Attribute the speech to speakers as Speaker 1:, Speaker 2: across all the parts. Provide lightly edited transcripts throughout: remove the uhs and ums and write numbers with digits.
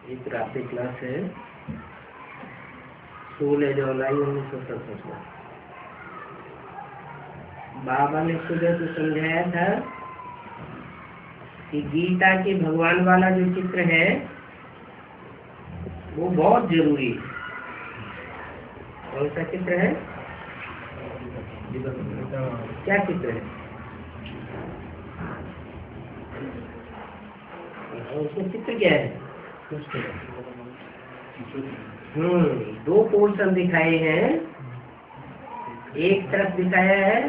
Speaker 1: एक रात्रि क्लास है 16 जुलाई 1967 में। बाबा ने सुबह तो समझाया था कि गीता के भगवान वाला जो चित्र है वो बहुत जरूरी है। कौन सा चित्र है? क्या चित्र है? उसमें चित्र क्या है? दो पोर्शन दिखाए हैं। एक तरफ दिखाया है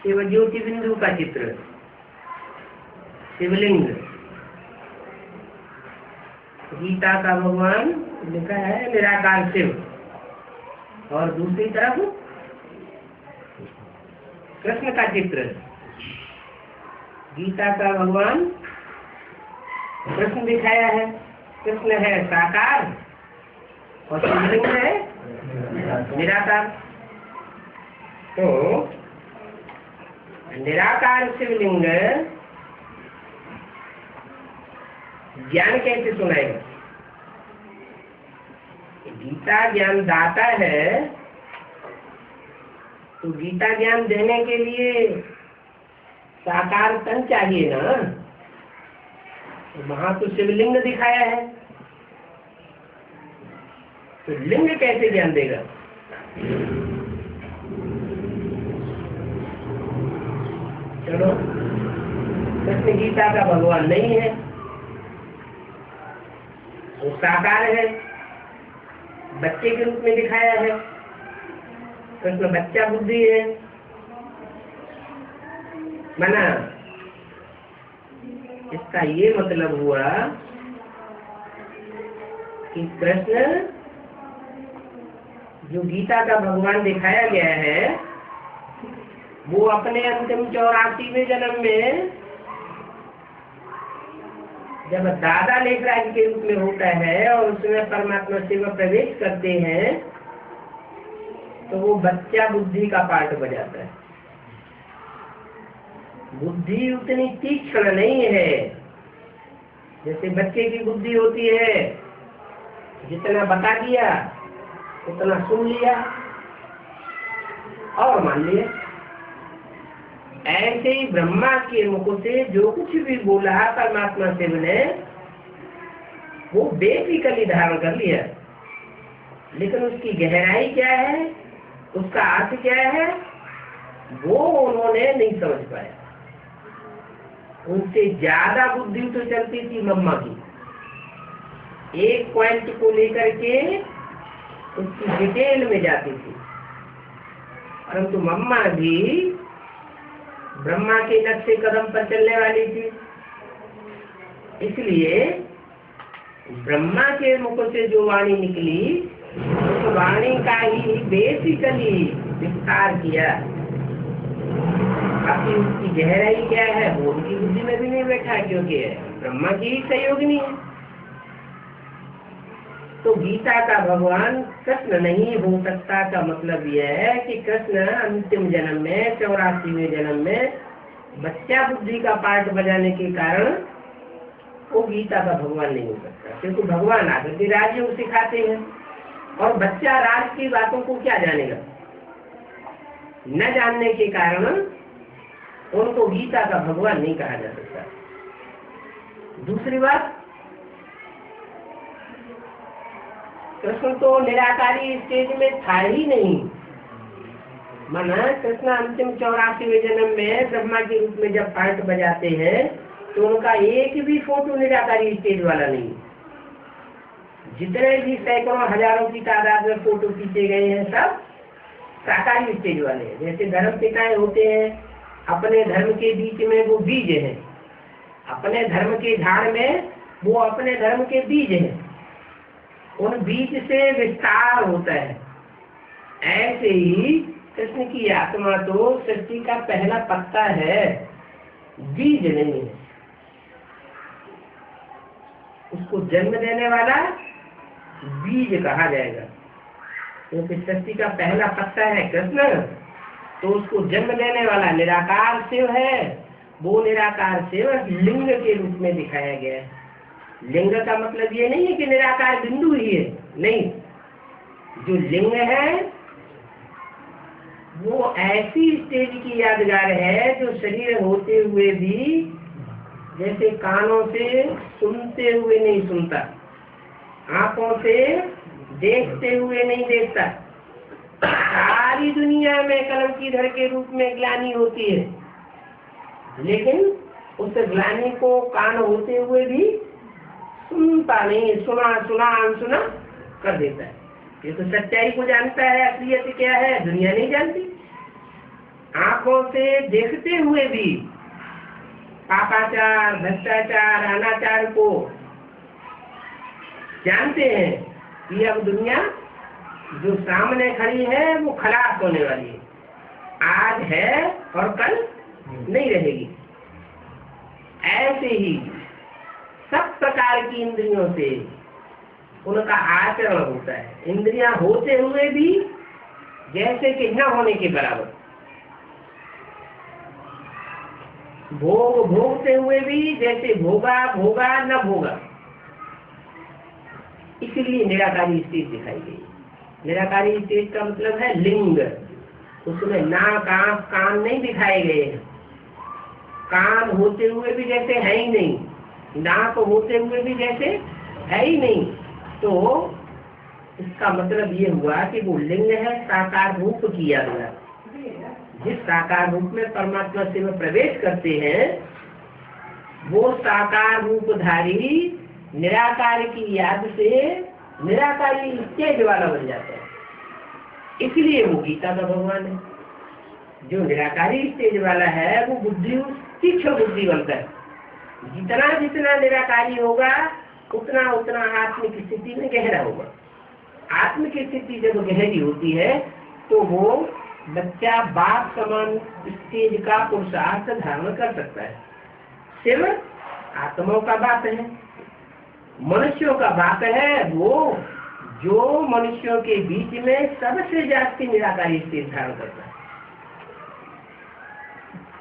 Speaker 1: शिव ज्योति बिंदु का चित्र, शिवलिंग। गीता का भगवान लिखा है निराकार शिव, और दूसरी तरफ कृष्ण का चित्र। गीता का भगवान कृष्ण दिखाया है, कृष्ण है साकार और शिवलिंग है निराकार। तो निराकार शिवलिंग ज्ञान कैसे सुनाएगा? गीता ज्ञान दाता है, तो गीता ज्ञान देने के लिए साकार तन चाहिए ना। तो वहां तो शिवलिंग दिखाया है, तो लिंग कैसे ज्ञान देगा? चलो, कृष्ण गीता का भगवान नहीं है, वो साकार है, बच्चे के रूप में दिखाया है। कृष्ण बच्चा बुद्धि है। माना इसका ये मतलब हुआ कि कृष्ण जो गीता का भगवान दिखाया गया है वो अपने अंतिम 84वें जन्म में जब दादा लेखराज के रूप में होता है और उसमें परमात्मा शिव प्रवेश करते हैं तो वो बच्चा बुद्धि का पार्ट बजाता है। बुद्धि उतनी तीक्ष्ण नहीं है जैसे बच्चे की बुद्धि होती है। जितना बता दिया उतना सुन लिया और मान लिया। ऐसे ही ब्रह्मा के मुख से जो कुछ भी बोला परमात्मा शिव ने वो बेसिकली धारण कर लिया, लेकिन उसकी गहराई क्या है, उसका अर्थ क्या है, वो उन्होंने नहीं समझ पाया। उनसे ज्यादा बुद्धि तो चलती थी मम्मा की, एक पॉइंट को लेकर के उसकी डिटेल में जाती थी। परंतु मम्मा भी ब्रह्मा के नक्शे कदम पर चलने वाली थी, इसलिए ब्रह्मा के मुख से जो वाणी निकली उस वाणी का ही बेसिकली विस्तार किया। बाकी उसकी गहराई क्या है वो उनकी बुद्धि में भी नहीं बैठा, क्योंकि ब्रह्मा की ही सहयोगिनी है। तो गीता का भगवान कृष्ण नहीं हो सकता का मतलब यह है कि कृष्ण अंतिम जन्म में 84वें जन्म में बच्चा बुद्धि का पार्ट बजाने के कारण वो गीता का भगवान नहीं हो सकता, क्योंकि भगवान आगे के राज्य को सिखाते हैं और बच्चा राज की बातों को क्या जानेगा। न जानने के कारण उनको गीता का भगवान नहीं कहा जा सकता। दूसरी बात, कृष्ण तो निराकारी स्टेज में था ही नहीं। माना कृष्ण अंतिम 84वें जन्म में ब्रह्मा के रूप में जब पार्ट बजाते हैं तो उनका एक भी फोटो निराकारी स्टेज वाला नहीं। जितने भी सैकड़ों हजारों की तादाद में फोटो खींचे गए हैं सब साकारी स्टेज वाले हैं। जैसे धर्म पिताएं होते हैं, अपने धर्म के बीच में वो बीज है, अपने धर्म के झाड़ में वो अपने धर्म के बीज है, उन बीज से विस्तार होता है। ऐसे ही कृष्ण की आत्मा तो सृष्टि का पहला पत्ता है, बीज नहीं है। उसको जन्म देने वाला बीज कहा जाएगा, क्योंकि सृष्टि का पहला पत्ता है कृष्ण, तो उसको जन्म देने वाला निराकार शिव है। वो निराकार शिव लिंग के रूप में दिखाया गया है। लिंग का मतलब ये नहीं है कि निराकार बिंदु ही है, नहीं। जो लिंग है वो ऐसी स्टेज की यादगार है जो शरीर होते हुए भी जैसे कानों से सुनते हुए नहीं सुनता, आंखों से देखते हुए नहीं देखता। सारी दुनिया में कलम की धर के रूप में ग्लानि होती है, लेकिन उस ग्लानि को कान होते हुए भी सुनता नहीं, सुना सुना अनसुना कर देता है। ये तो सच्चाई को जानता है, असलियत क्या है दुनिया नहीं जानती। आंखों से देखते हुए भी पापाचार, भ्रष्टाचार, अनाचार को जानते हैं कि अब दुनिया जो सामने खड़ी है वो खलास होने वाली है, आज है और कल नहीं रहेगी। ऐसे ही सब प्रकार की इंद्रियों से उनका आचरण होता है, इंद्रियां होते हुए भी जैसे कि न होने के बराबर, भोग भोगते हुए भी जैसे भोगा भोगा न भोगा। इसलिए निराकारी स्टेज दिखाई गई। निराकारी स्टेज का मतलब है लिंग, उसमें नाक आंख कान नहीं दिखाए गए हैं। कान होते हुए भी जैसे है ही नहीं, नाक होते हुए भी जैसे है ही नहीं, तो इसका मतलब ये हुआ कि वो लिंग है साकार रूप किया गया। जिस साकार रूप में परमात्मा से वे प्रवेश करते हैं वो साकार रूपधारी निराकार की याद से निराकारी स्टेज वाला बन जाता है। इसलिए वो गीता का भगवान है। जो निराकारी स्टेज वाला है वो बुद्धि तीक्ष्ण बुद्धि बनता है। जितना जितना निराकारी होगा उतना उतना आत्मिक स्थिति में गहरा होगा। आत्मिक स्थिति जब गहरी होती है तो वो बच्चा बाप समान स्टेज का पुरुषार्थ धारण कर सकता है। सिर्फ आत्माओं का बात है, मनुष्यों का बात है वो जो मनुष्यों के बीच में सबसे जास्ती निराकारी स्टेज धारण करता है।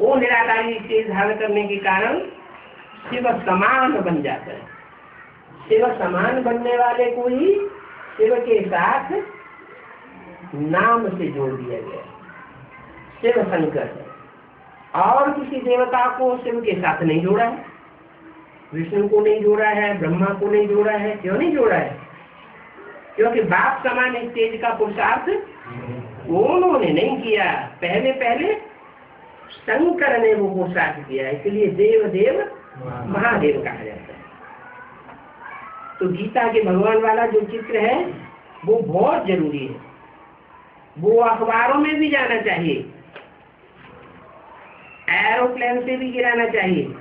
Speaker 1: वो निराकारी स्टेज धारण करने के कारण शिव समान बन जाता है। शिव समान बनने वाले को ही शिव के साथ नाम से जोड़ दिया गया। शिव शंकर है और किसी देवता को शिव के साथ नहीं जोड़ा है, विष्णु को नहीं जोड़ा है, ब्रह्मा को नहीं जोड़ा है। क्यों नहीं जोड़ा है? क्योंकि बाप समान स्टेज का पुरुषार्थ उन्होंने नहीं किया। पहले पहले शंकर ने वो पुरुषार्थ किया, इसलिए देव देव महादेव कहा जाता है। तो गीता के भगवान वाला जो चित्र है वो बहुत जरूरी है, वो अखबारों में भी जाना चाहिए, एरोप्लेन से भी गिराना चाहिए।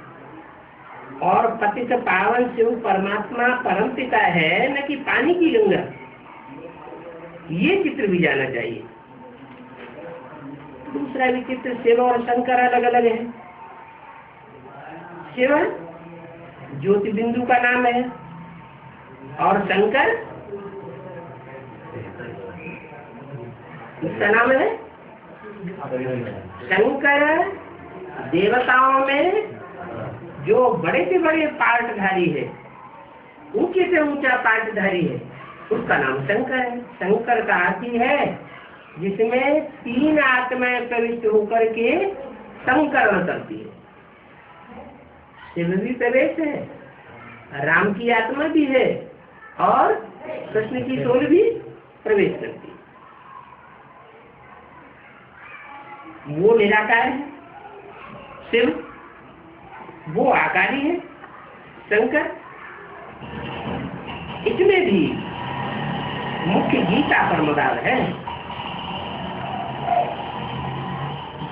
Speaker 1: और पतित पावन शिव परमात्मा परम पिता है, न कि पानी की गंगा, ये चित्र भी जाना चाहिए। दूसरा भी चित्र, शिव और शंकर अलग अलग है। शिव ज्योति बिंदु का नाम है और शंकर इसका नाम है। शंकर देवताओं में जो बड़े से बड़े पार्टधारी है, ऊंचे से ऊंचा पार्टधारी है, उसका नाम शंकर है। शंकर का अर्थ ही है जिसमें तीन आत्माएं प्रविष्ट होकर के संकरण करती है। शिव भी प्रवेश है, राम की आत्मा भी है और कृष्ण की सोल भी प्रवेश करती है। वो निराकार है शिव, वो आकारी है शंकर। इसमें भी मुख्य गीता पर मदार है।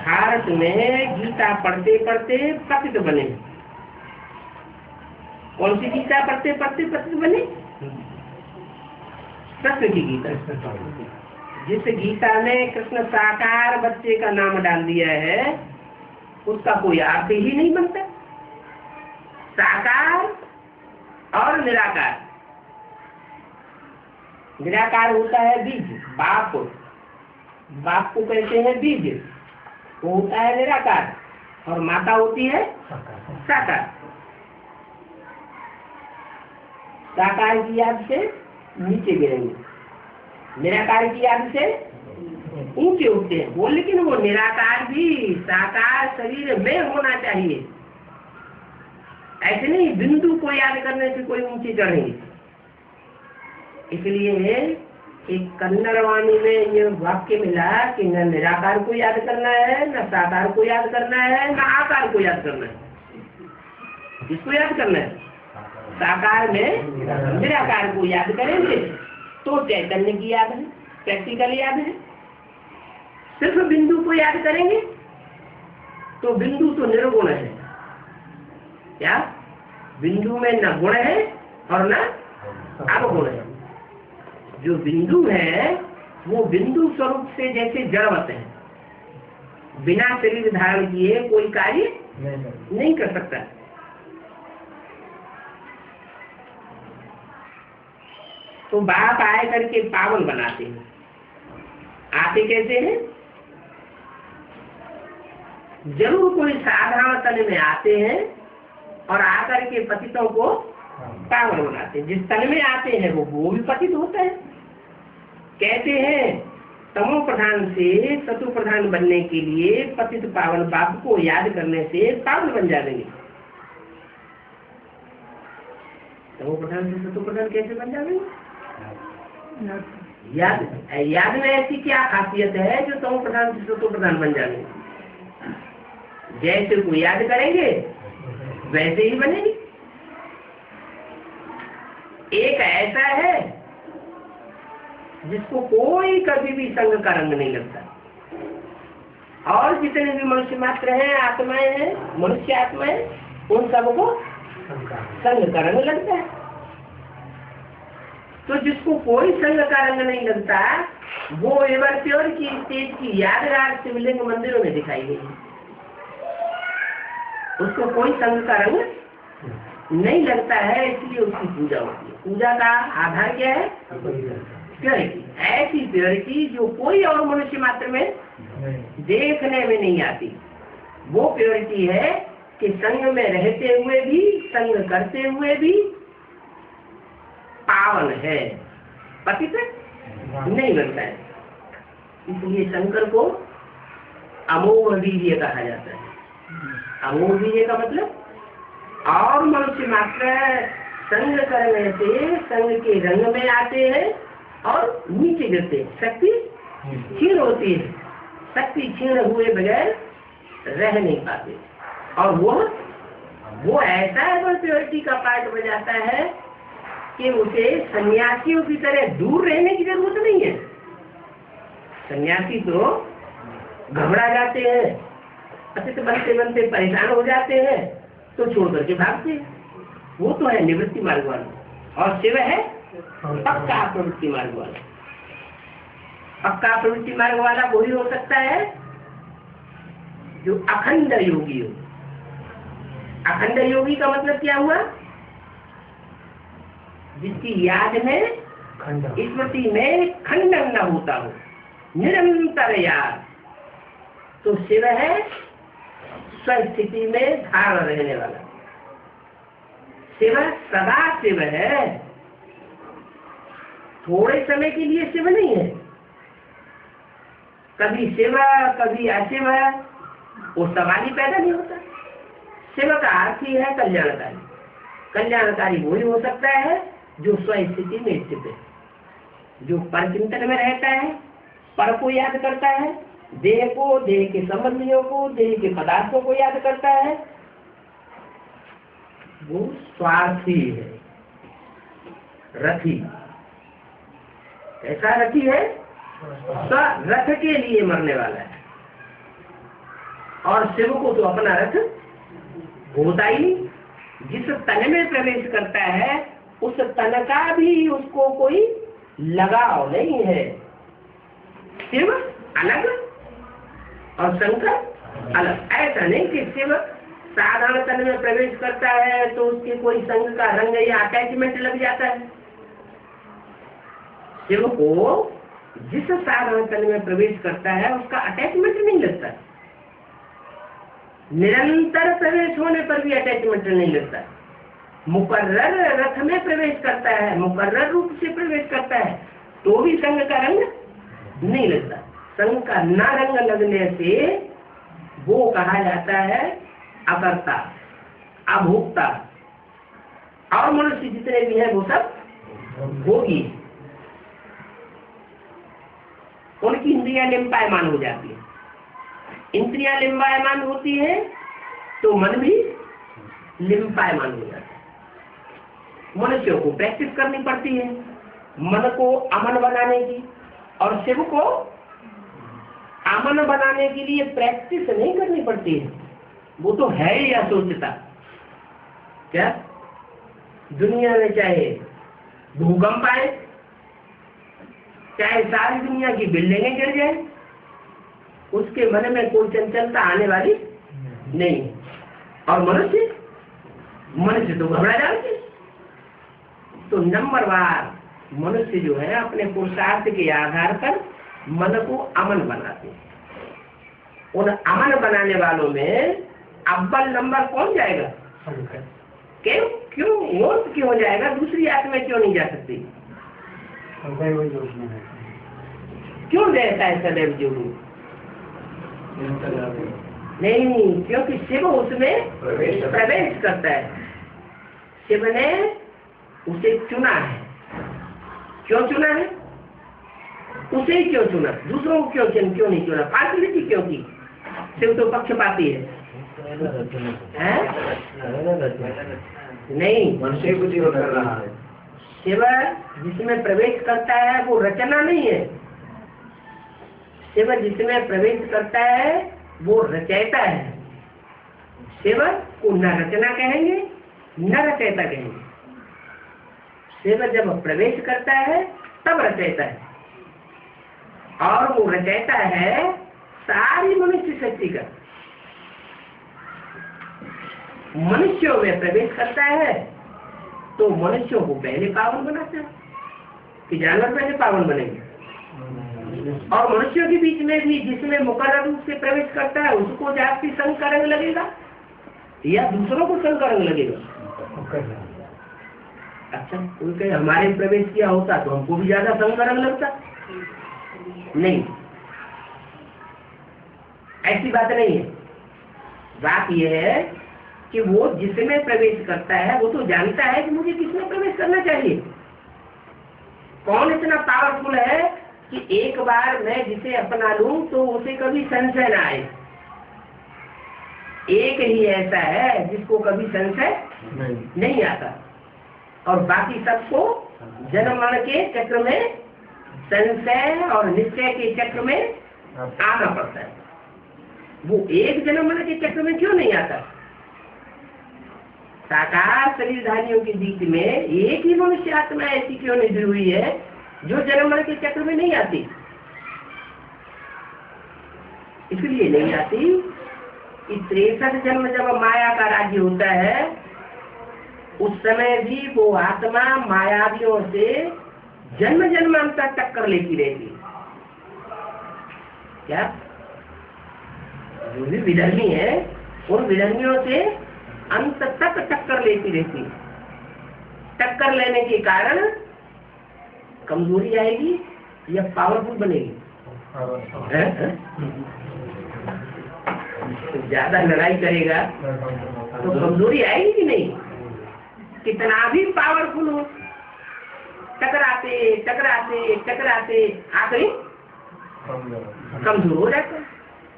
Speaker 1: भारत में गीता पढ़ते पढ़ते पतित बने। कौन सी गीता पढ़ते पढ़ते पतित बने? कृष्ण की गीता। जिस गीता में कृष्ण साकार बच्चे का नाम डाल दिया है उसका कोई अर्थ ही नहीं बनता। साकार और निराकार। निराकार होता है बीज, बाप, बाप को कहते हैं बीज, वो होता है निराकार, और माता होती है साकार। साकार की याद से नीचे गिरेंगे, निराकार की याद से ऊंचे उठते हैं वो। लेकिन वो निराकार भी साकार शरीर में होना चाहिए, ऐसे नहीं बिंदु को याद करने से कोई ऊंचे चढ़ेंगे। इसलिए एक कन्नड़ वाणी में ये वाक्य मिला कि न निराकार को याद करना है, न साकार को याद करना है, न आकार को याद करना है। किसको याद करना है? साकार में निराकार को याद करेंगे तो चैतन्य की याद है, प्रैक्टिकल याद है। सिर्फ बिंदु को याद करेंगे तो बिंदु तो निर्गुण है। क्या बिंदु में न गुण है और न अवगुण है। जो बिंदु है वो बिंदु स्वरूप से जैसे जड़वत है, बिना शरीर धारण किए कोई कार्य नहीं कर सकता। तो बाप आए करके पावन बनाते हैं। आते कैसे हैं? जरूर कोई साधारण तन में आते हैं और आकर के पतितों को पावन बनाते हैं। जिस तन में आते हैं वो भी पतित होता है। कहते हैं तमो प्रधान से सतु प्रधान बनने के लिए पतित पावन बाप को याद करने से पावन बन जाएंगे। तमो प्रधान से सतु प्रधान कैसे बन जाएंगे? याद में ऐसी क्या खासियत है जो तमो प्रधान से सतु प्रधान बन जाएंगे? जैसे को याद करेंगे वैसे ही बनेगी। एक ऐसा है जिसको कोई कभी भी संग का रंग नहीं लगता, और जितने भी मनुष्य मात्र हैं, आत्माएं हैं, मनुष्य आत्माएं, उन सबको संग का रंग लगता है। तो जिसको कोई संग का रंग नहीं लगता वो एवर प्योर की स्टेज की यादगार शिवलिंग मंदिरों में दिखाई गई। उसको कोई संग का रंग नहीं लगता है, इसलिए उसकी पूजा होती है। पूजा का आधार क्या है? प्योरिटी। ऐसी प्योरिटी जो कोई और मनुष्य मात्र में देखने में नहीं आती। वो प्योरिटी है कि संग में रहते हुए भी, संग करते हुए भी पावन है, पतित नहीं बनता है। इसलिए शंकर को अमोघ वीर्य कहा जाता है। अमोघ वीर्य का मतलब और मनुष्य मात्र संग करने से संग के रंग में आते हैं और नीचे गिरते हैं। शक्ति क्षीण होती है, शक्ति क्षीण हुए बगैर रह नहीं पाते। और वो ऐसा है प्योरिटी का पार्ट बजाता है कि उसे सन्यासियों की तरह दूर रहने की जरूरत नहीं है। सन्यासी तो घबरा जाते हैं, पतित बनते बनते परेशान हो जाते हैं तो छोड़ करके भागते हैं। वो तो है निवृत्ति मार्ग वाला, और शिव है पक्का प्रवृत्ति मार्ग वाला। पक्का प्रवृत्ति मार्ग वाला वही हो सकता है जो अखंड योगी हो। अखंड योगी का मतलब क्या हुआ? जिसकी याद में, स्मृति में खंडन न होता हो, निरंतर याद। तो शिव है स्वस्थिति में धारण रहने वाला। शिव सदा शिव है, थोड़े समय के लिए शिव नहीं है। कभी शिव कभी अशिव, वो सवाल ही पैदा नहीं होता। शिव का अर्थ ही है कल्याणकारी। कल्याणकारी वही हो सकता है जो स्वस्थिति में स्थित है, जो परचिंतन में रहता है, पर को याद करता है, देह को, देह के संबंधियों को, देह के पदार्थों को याद करता है। वो स्वार्थी है, रथी। ऐसा रथी है रथ के लिए मरने वाला है। और शिव को तो अपना रथ होता ही नहीं। जिस तन में प्रवेश करता है उस तन का भी उसको कोई लगाव नहीं है। शिव अलग और शंकर अलग। ऐसा नहीं कि शिव साधारण तन में प्रवेश करता है तो उसके कोई संग का रंग या अटैचमेंट लग जाता है। शिव को जिस साधारण तन में प्रवेश करता है उसका अटैचमेंट नहीं लगता। निरंतर प्रवेश होने पर भी अटैचमेंट नहीं लगता। मुकर्रर रथ में प्रवेश करता है, मुकर्रर रूप से प्रवेश करता है, तो भी संग का रंग नहीं लगता। संग का न रंग लगने से वो कहा जाता है अकर्ता, अभोक्ता। और मनुष्य जितने भी हैं वो सब भोगी, उनकी इंद्रियां लिम्पायमान हो जाती है। इंद्रियां लिम्पायमान होती है तो मन भी लिम्पायमान हो जाता है। मनुष्यों को प्रैक्टिस करनी पड़ती है मन को अमन बनाने की, और शिव को अमन बनाने के लिए प्रैक्टिस नहीं करनी पड़ती है, वो तो है ही असोचता। क्या दुनिया में चाहे भूकंप आए, चाहे सारी दुनिया की बिल्डिंगें गिर जाए, उसके मन में कोई चंचलता आने वाली नहीं। और मनुष्य तो घबरा जाते। तो नंबरवार मनुष्य जो है अपने पुरुषार्थ के आधार पर मन को अमन बनाते हैं। उन अमन बनाने वालों में अव्वल नंबर कौन जाएगा? क्यों वो क्यों जाएगा? दूसरी आत्मा क्यों नहीं जा सकती? क्यों रहता है सदैव जोड़ू? नहीं, क्योंकि शिव उसमें प्रवेश करता है। शिव ने उसे चुना है। क्यों चुना है? उसे ही क्यों चुना? दूसरों को क्यों नहीं चुना? पार्शलिटी क्यों की? शिव तो पक्षपाती है। नहीं, मनुष्य को जीवन कर रहा है। शिव जिसमें प्रवेश करता है वो रचना नहीं है। शिव जिसमें प्रवेश करता है वो रचयिता है। शिव को न रचना कहेंगे न रचयिता कहेंगे। शिव जब प्रवेश करता है तब रचयिता है, और वो रचयिता है सारी मनुष्य शक्ति का। मनुष्यों में प्रवेश करता है तो मनुष्यों को पहले पावन बनाता है कि जानवर पहले पावन बनेंगे। और मनुष्यों के बीच में भी जिसमें मुकर्रर रूप से प्रवेश करता है उसको जाति संग का रंग लगेगा या दूसरों को संग का रंग लगेगा? अच्छा, कोई कहे हमारे प्रवेश किया होता तो हमको भी ज्यादा संग का रंग लगता। नहीं, ऐसी बात नहीं है। बात यह है कि वो जिसमें प्रवेश करता है वो तो जानता है कि मुझे किसमें प्रवेश करना चाहिए। कौन इतना पावरफुल है कि एक बार मैं जिसे अपना लूं तो उसे कभी संशय ना आए। एक ही ऐसा है जिसको कभी संशय नहीं आता, और बाकी सबको जन्म मरण के चक्र में संशय और निश्चय के चक्र में आना पड़ता है। वो एक जन्म मरण के चक्र में क्यों नहीं आता? साकार शरीरधारियों के बीच में एक ही मनुष्य आत्मा ऐसी क्यों नहीं हुई है जो जन्म मरण के चक्र में नहीं आती? इसलिए नहीं आती कि 63 जन्म जब माया का राज्य होता है उस समय भी वो आत्मा मायावियों से जन्म जन्मांतर टक्कर लेती रहती। क्या जो भी विधर्मी है उन विधर्मियों से अंत तक टक्कर लेती रहती। टक्कर लेने के कारण कमजोरी आएगी या पावरफुल बनेगी? ज्यादा लड़ाई करेगा तो कमजोरी आएगी कि नहीं? कितना भी पावरफुल हो, टकराते टकराते टकराते आखिर कमजोर हो जाता है।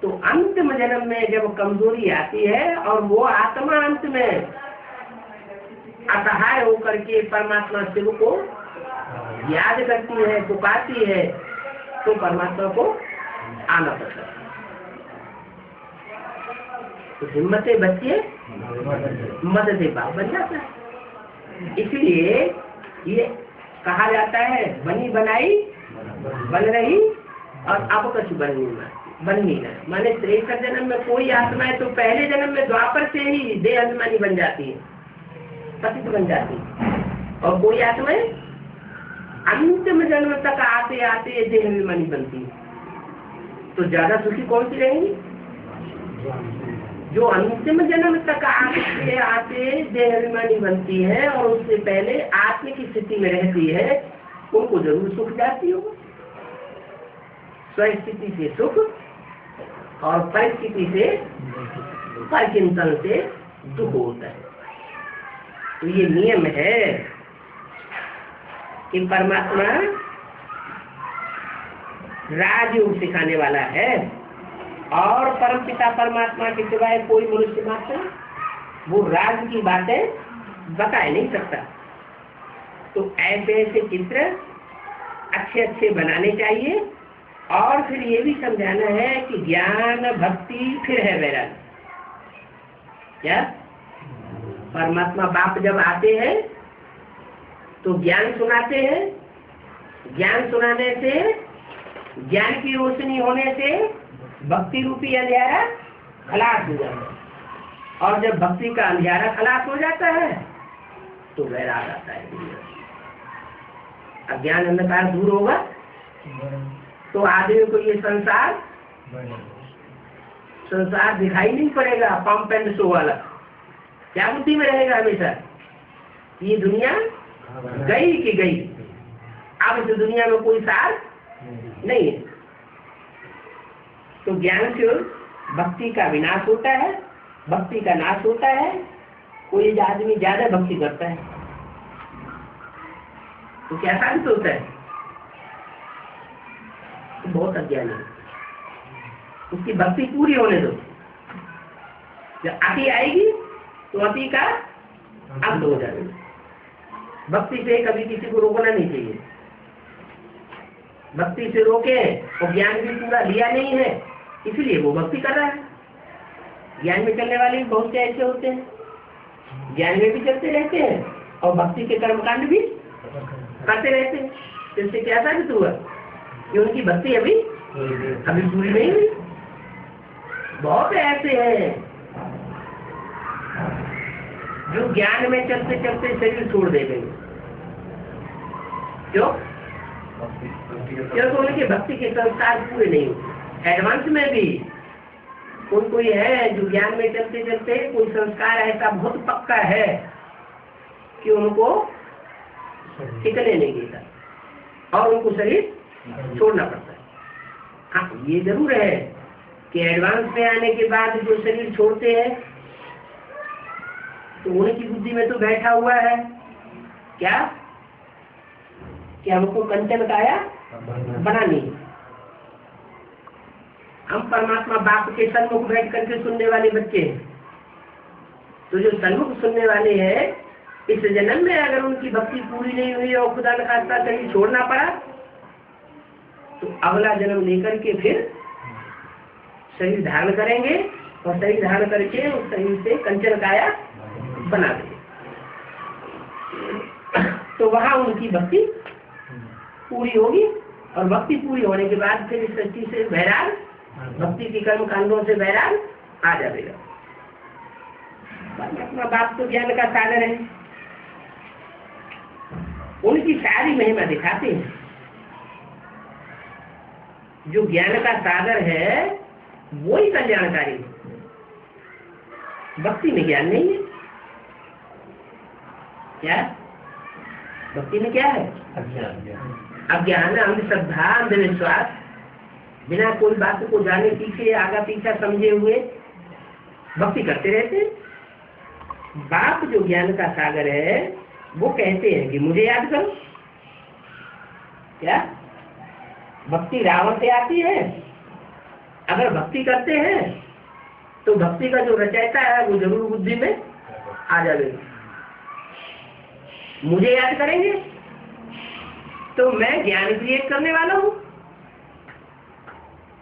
Speaker 1: तो अंतिम जन्म में जब कमजोरी आती है और वो आत्मा अंत में असहाय होकर के परमात्मा शिव को याद करती है, पुकारती है, तो परमात्मा को आना पड़ता है। तो हिम्मते बच्चे मदद बाप बन जाता है। इसलिए ये कहा जाता है बनी बनाई बन रही और अब कुछ बननी ना। माने 63 जन्म में कोई आत्मा है तो पहले जन्म में द्वापर से ही देह अभिमानी बन जाती है, पतित बन जाती है, और कोई आत्मा अंतिम जन्म तक आते आते देह अभिमानी बनती है। तो ज्यादा सुखी कौन सी रहेंगी? जो अंतिम जन्म तक आते आते देह अभिमानी बनती है और उससे पहले आत्म की स्थिति में रहती है, उनको जरूर सुख जाती हो। स्वस्थिति से सुख और परिस्थिति से परचिंतन से दुख होता है। तो ये नियम है कि परमात्मा राजयोग सिखाने वाला है और परमपिता परमात्मा के सिवाय कोई मनुष्य मात्र वो राज की बातें बता नहीं सकता। तो ऐसे ऐसे चित्र अच्छे अच्छे बनाने चाहिए और फिर ये भी समझाना है कि ज्ञान भक्ति फिर है वैराग्य। क्या परमात्मा बाप जब आते हैं तो ज्ञान सुनाते हैं, ज्ञान सुनाने से ज्ञान की रोशनी होने से भक्ति रूपी अंधियारा खलास हो जाता है और जब भक्ति का अंधियारा खलास हो जाता है तो वैराग आता है। अज्ञान अंधकार दूर होगा तो आदमी को ये संसार दिखाई नहीं पड़ेगा। पंप एंड शो वाला क्या बुद्धि में रहेगा हमेशा, ये दुनिया गई कि गई, अब इस दुनिया में कोई सार नहीं है। तो ज्ञान से भक्ति का विनाश होता है, भक्ति का नाश होता है। कोई आदमी ज्यादा भक्ति करता है तो क्या साबित होता है, तो बहुत अज्ञानी है। उसकी भक्ति पूरी होने दो, जब अति आएगी तो अति का अंत हो जाएगा। भक्ति से कभी किसी को रोकना नहीं चाहिए। भक्ति से रोके और ज्ञान भी पूरा लिया नहीं है इसलिए वो भक्ति कर रहा है। ज्ञान में चलने वाले बहुत से ऐसे होते हैं, ज्ञान में भी चलते रहते हैं और भक्ति के कर्मकांड भी करते रहते हैं। इससे क्या साबित हुआ कि उनकी भक्ति अभी पूरी नहीं हुई। बहुत ऐसे हैं जो ज्ञान में चलते चलते शरीर छोड़ देंगे। क्यों? क्योंकि उनके भक्ति के संस्कार पूरे नहीं होते। एडवांस में भी कोई है जो ज्ञान में चलते चलते कोई संस्कार ऐसा बहुत पक्का है कि उनको टिकने नहीं देता और उनको शरीर छोड़ना पड़ता है। हाँ, ये जरूर है कि एडवांस में आने के बाद जो शरीर छोड़ते हैं तो उनकी बुद्धि में तो बैठा हुआ है क्या कि हमको कंचन काया बनानी है। हम परमात्मा बाप के सन्मुख बैठ करके सुनने वाले बच्चे हैं। तो जो सन्मुख सुनने वाले हैं इस जन्म में अगर उनकी भक्ति पूरी नहीं हुई और खुदा न खास्ता शरीर छोड़ना पड़ा तो अगला जन्म लेकर के फिर शरीर धारण करेंगे और शरीर धारण करके उस शरीर से कंचन काया बना देंगे। तो वहां उनकी भक्ति पूरी होगी और भक्ति पूरी होने के बाद फिर इस सृष्टि से वैराग, भक्ति के कर्म कांडों से वैराग आ जाएगा। परमात्मा बाप तो ज्ञान का सागर है, उनकी सारी महिमा दिखाते हैं। जो ज्ञान का सागर है वो ही कल्याणकारी है। भक्ति में ज्ञान नहीं है। क्या भक्ति में क्या है? अज्ञान, अंधश्रद्धा, अंधविश्वास, बिना कोई बात को जाने पीछे आगा पीछा समझे हुए भक्ति करते रहते। बाप जो ज्ञान का सागर है वो कहते हैं कि मुझे याद करो। क्या भक्ति रावण से आती है? अगर भक्ति करते हैं तो भक्ति का जो रचयिता है वो जरूर बुद्धि में आ जाएगा। मुझे याद करेंगे तो मैं ज्ञान क्रिएट करने वाला हूँ।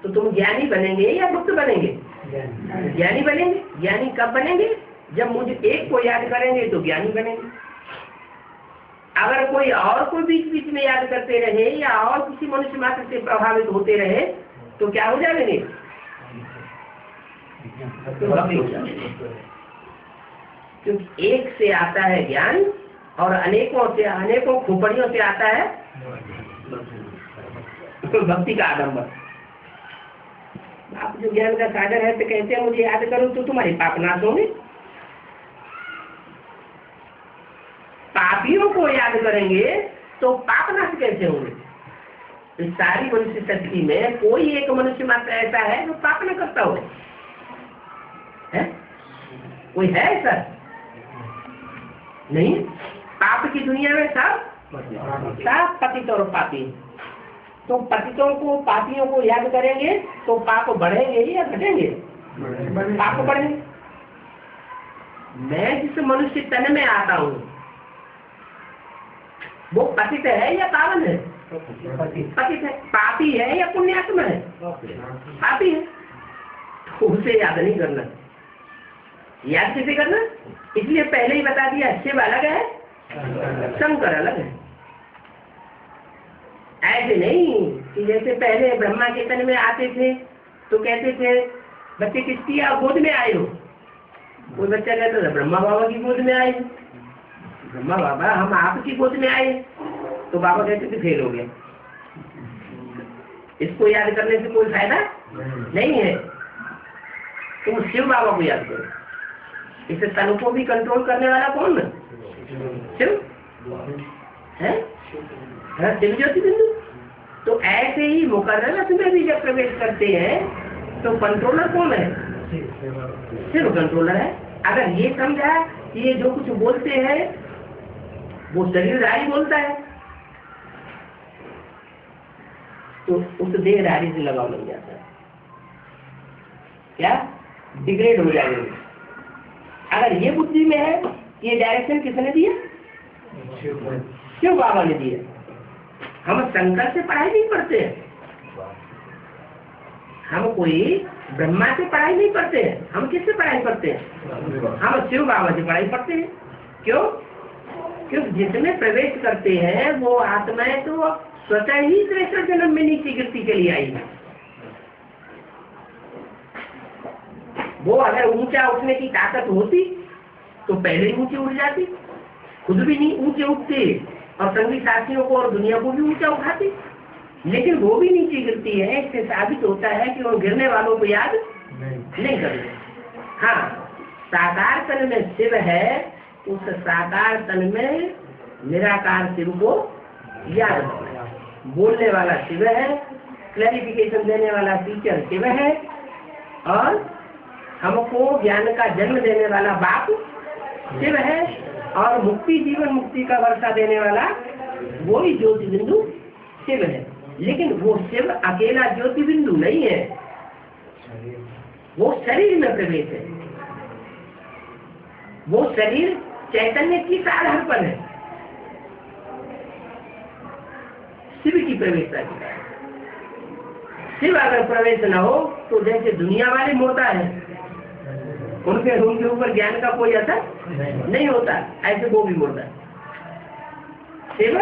Speaker 1: तो तुम ज्ञानी बनेंगे या मुक्त बनेंगे? ज्ञानी बनेंगे। ज्ञानी कब बनेंगे? जब मुझे एक को याद करेंगे तो ज्ञानी बनेंगे। अगर कोई और को बीच बीच में याद करते रहे या और किसी मनुष्य मात्र से प्रभावित होते रहे तो क्या हो जाएंगे? क्योंकि एक से आता है ज्ञान और अनेकों खोपड़ियों से आता है भक्ति का आडंबर। आप जो ज्ञान का सागर है तो कहते हैं मुझे याद करो तो तुम्हारे पाप नाश होंगे। पापियों को याद करेंगे तो पाप नाश कैसे होंगे? इस सारी मनुष्य शक्ति में कोई एक मनुष्य मात्र ऐसा है जो पाप न करता हो, है? कोई है ऐसा? नहीं। पाप की दुनिया में सब पतित और पापी। तो पतितों को पापियों को याद करेंगे तो पाप बढ़ेंगे या घटेंगे? पाप बढ़ेंगे। मैं जिस मनुष्य तन में आता हूँ वो पतित है या पावन है? पतित है। पापी है या पुण्यात्मा है? पापी है। तो उसे याद नहीं करना। याद कैसे करना? इसलिए पहले ही बता दिया, शिव अलग है, शंकर अलग है। ऐसे नहीं कि जैसे पहले ब्रह्मा के तन में आते थे तो कहते थे बच्चे किसकी आप गोद में आए हो? कोई बच्चा कहता था ब्रह्मा बाबा की गोद में आए। ब्रह्मा बाबा हम आपकी गोद में आए। तो बाबा कहते थे फेल हो गया, इसको याद करने से कोई फायदा नहीं है। तुम शिव बाबा को याद करो। इसे तन को भी कंट्रोल करने वाला कौन है? शिव है, शिव ज्योति बिंदु। तो ऐसे ही मुकर्रर रस में भी जब प्रवेश करते हैं तो कंट्रोलर कौन है? शिव कंट्रोलर है। अगर ये समझा कि ये जो कुछ बोलते हैं वो शरीरधारी बोलता है तो उस देहधारी से लगाव लग जाता है, क्या डिग्रेड हो जाएंगे। अगर ये बुद्धि में है, ये डायरेक्शन किसने दिया? शिव बाबा ने दिया। हम शंकर से पढ़ाई नहीं पढ़ते हैं, हम कोई ब्रह्मा से पढ़ाई नहीं पढ़ते हैं। हम किससे पढ़ाई पढ़ते हैं? हम शिव बाबा से पढ़ाई पढ़ते हैं। क्यों? क्योंकि जिसमें प्रवेश करते हैं वो आत्माएं तो स्वतः ही श्रेष्ठ जन्म में नीचे गिरती चली आई है। वो अगर ऊंचा उठने की ताकत होती तो पहले ही ऊंचे उठ जाती। खुद भी नहीं ऊंचे उठते और संगी साथियों को और दुनिया को भी ऊंचा उठाती, लेकिन वो भी नीचे गिरती है। इससे साबित होता है कि वो गिरने वालों को याद नहीं करते। हाँ, साकार तन में शिव है, उस साकार तन में निराकार शिव को याद करना। बोलने वाला शिव है, क्लैरिफिकेशन देने वाला टीचर शिव है, और हमको ज्ञान का जन्म देने वाला बाप शिव है, और मुक्ति जीवन मुक्ति का वर्षा देने वाला वही ज्योति बिंदु शिव है। लेकिन वो शिव अकेला ज्योति बिंदु नहीं है, वो शरीर में प्रवेश है। वो शरीर चैतन्य की आधार पर है, शिव की प्रवेशता की। शिव अगर प्रवेश न हो तो जैसे दुनिया वाले मोटा है, उनके ऊपर ज्ञान का कोई असर नहीं होता, ऐसे वो भी मोटा है। शिव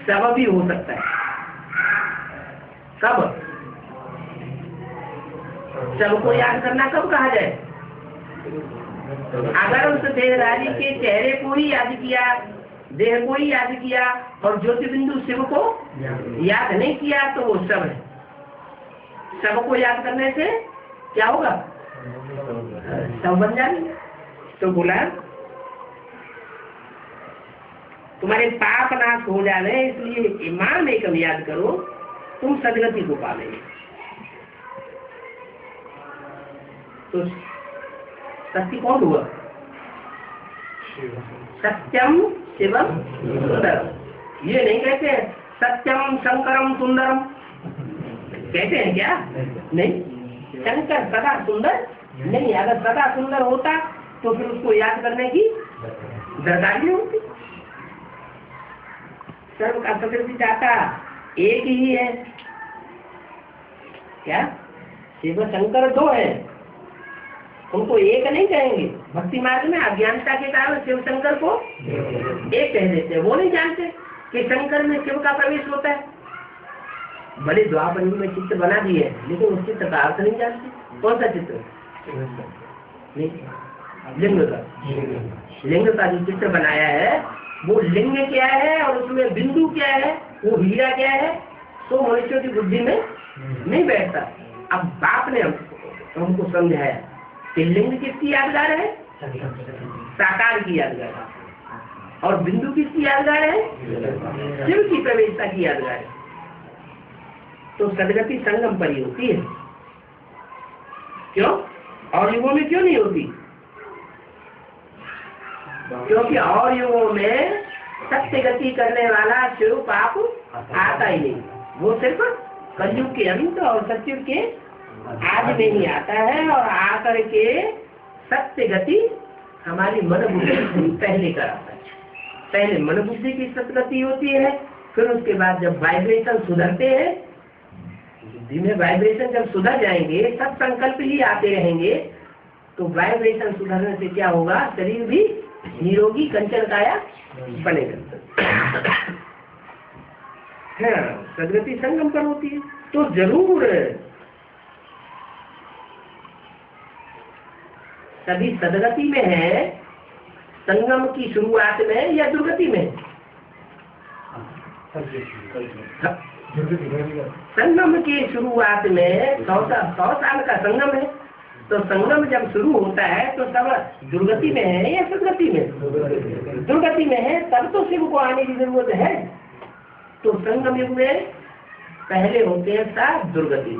Speaker 1: सब भी हो सकता है। कब? सबको याद करना कब कहा जाए? अगर उस देहधारी के चेहरे को ही याद किया, देह को ही याद किया और ज्योति बिंदु शिव को याद नहीं किया तो वो सब है। सबको याद करने से क्या होगा? सब बन जाएंगे। तो बोला तुम्हारे पाप नाश हो जाने, इसलिए ईमान एकम याद करो, तुम सदगति को पालेंगे। तो सत्य कौन हुआ? सत्यम शिवम सुंदरम। ये नहीं कहते सत्यम शंकरम सुंदरम, कहते हैं क्या? नहीं, शंकर सदा सुंदर नहीं। अगर सदा सुंदर होता तो फिर उसको याद करने की दरकार नहीं होती। सर्व का सदस्य दाता एक ही है। क्या? शिव शंकर दो है, उनको एक नहीं कहेंगे। भक्ति मार्ग में अज्ञानता के कारण शिव शंकर को एक कह देते हैं। वो नहीं जानते कि शंकर में शिव का प्रवेश होता है। बड़े द्वापर में चित्र बना दिए, लेकिन उस चित्र का अर्थ नहीं जानते। कौन सा चित्र? नहीं, लिंग का। लिंग का जो चित्र बनाया है वो लिंग क्या है और उसमें बिंदु क्या है, वो हीरा क्या है, तो मनुष्यों की बुद्धि में नहीं बैठता। अब बाप ने हमको समझाया कि लिंग किसकी यादगार है? साकार की यादगार है। और बिंदु किसकी यादगार है? शिव की प्रवेशता की यादगार है। तो सदगति संगम पर ही होती है। क्यों? और युगों में क्यों नहीं होती? क्योंकि और युगों में सत्य गति करने वाला शिव पाप आता ही नहीं। वो सिर्फ कलयुग के अंत और सतयुग के आज में ही आता है। और आकर के सत्य गति हमारी मन बुद्धि पहले कराता है। पहले मन बुद्धि की सतगति होती है, फिर उसके बाद जब वाइब्रेशन सुधरते हैं, बुद्धि में वाइब्रेशन जब सुधर जाएंगे, सब संकल्प ही आते रहेंगे, तो वाइब्रेशन सुधरने से क्या होगा? शरीर भी निरोगी कंचन काया बनेगा। हाँ, सदगति संगम पर होती है। तो जरूर सभी सदगति में है, संगम की शुरुआत में या दुर्गति में? संगम की शुरुआत में 100 साल का संगम है। तो संगम जब शुरू होता है तो सब दुर्गति में है या सदगति में? दुर्गति में है, तब तो शिव को आने की जरूरत है। तो संगम युग में पहले होते हैं सात दुर्गति।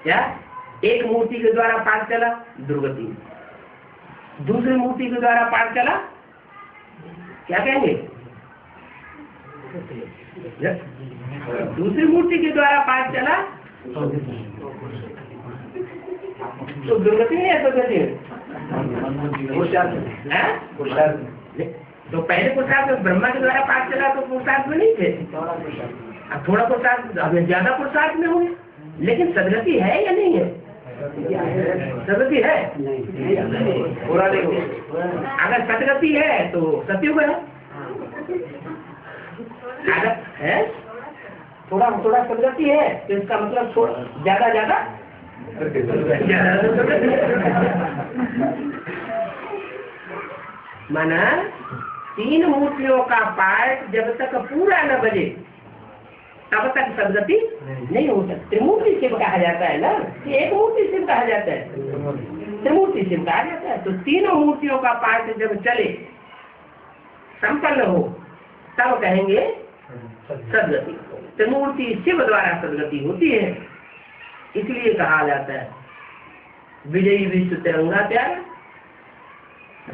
Speaker 1: क्या? एक मूर्ति के द्वारा पाठ चला, दुर्गति। दूसरी मूर्ति के द्वारा पाठ चला, क्या कहेंगे? दूसरी मूर्ति के द्वारा पाठ चला तो दुर्गति नहीं है, सदगति है। तो पहले पुरुषार्थ में ब्रह्मा के द्वारा पाठ चला तो पुरुषार्थ में नहीं थे। अब थोड़ा पुरुषार्थ, अब ज्यादा पुरुषार्थ में होंगे, लेकिन सदगति है या नहीं है? सदगति है। पूरा देखो, अगर सदगति है तो सतयुग है। अगर है थोड़ा थोड़ा सदगति है तो इसका मतलब ज्यादा ज्यादा माना 3 मूर्तियों का पाठ जब तक पूरा न बजे तब तक सदगति नहीं हो सकती। त्रिमूर्ति शिव कहा जाता है ना, कि एक मूर्ति शिव कहा जाता है, त्रिमूर्ति शिव कहा जाता है। तो तीनों मूर्तियों का पाठ जब चले, संपन्न हो, तब कहेंगे सदगति। त्रिमूर्ति शिव द्वारा सदगति होती है। इसलिए कहा जाता है विजयी विश्व तिरंगा प्यारा,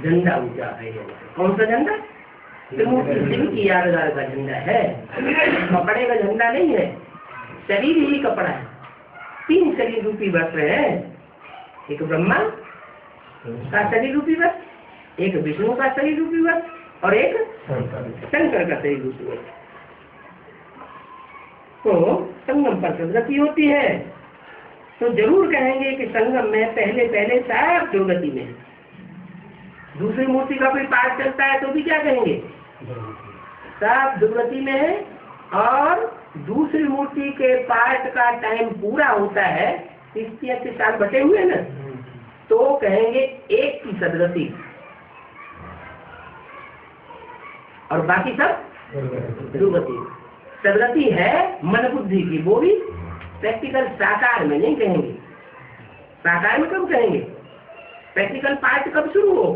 Speaker 1: झंडा ऊंचा है। कौन सा झंडा? त्रिमूर्ति शिव की यादगार का झंडा है। कपड़े का झंडा नहीं है, शरीर ही कपड़ा है। 3 शरीर रूपी वस्त्र है। एक ब्रह्मा का शरीर रूपी वस्त्र, एक विष्णु का शरीर रूपी वस्त्र और एक शंकर का शरीर रूपी वस्त्र। तो संगम पर सदगति होती है। तो जरूर कहेंगे कि संगम में पहले पहले सब दुर्गति में। दूसरी मूर्ति का कोई पाठ चलता है तो भी क्या कहेंगे? सब दुर्गति में है। और दूसरी मूर्ति के पाठ का टाइम पूरा होता है, 30 साल बटे हुए ना, तो कहेंगे एक की सदगति और बाकी सब दुर्गति। सदगति है मन बुद्धि की, वो भी प्रैक्टिकल साकार में नहीं कहेंगे। साकार में कब कहेंगे? प्रैक्टिकल पार्ट कब शुरू हो?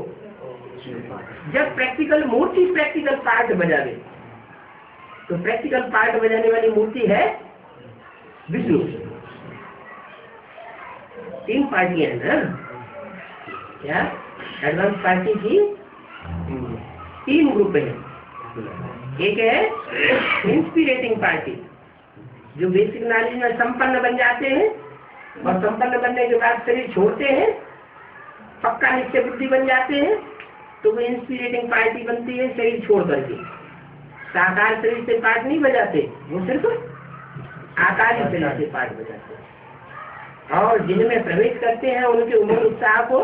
Speaker 1: जब प्रैक्टिकल मूर्ति प्रैक्टिकल पार्ट बजावे। तो प्रैक्टिकल पार्ट बजाने वाली मूर्ति है विष्णु। 3 पार्टियां हैं ना, क्या? एडवांस पार्टी की 3 ग्रुप है। एक है इंस्पिरेटिंग पार्टी, जो बेसिक नॉलेज में संपन्न बन जाते हैं और संपन्न बनने के बाद शरीर छोड़ते हैं, पक्का निश्चय बुद्धि बन जाते हैं, तो वो इंस्पिरेटिंग पार्टी बनती है शरीर छोड़ करके। साकार शरीर से पाठ नहीं बजाते, वो सिर्फ आकारी शरीर से पाठ बजाते हैं। और जिनमें प्रवेश करते हैं उनके उमंग उत्साह को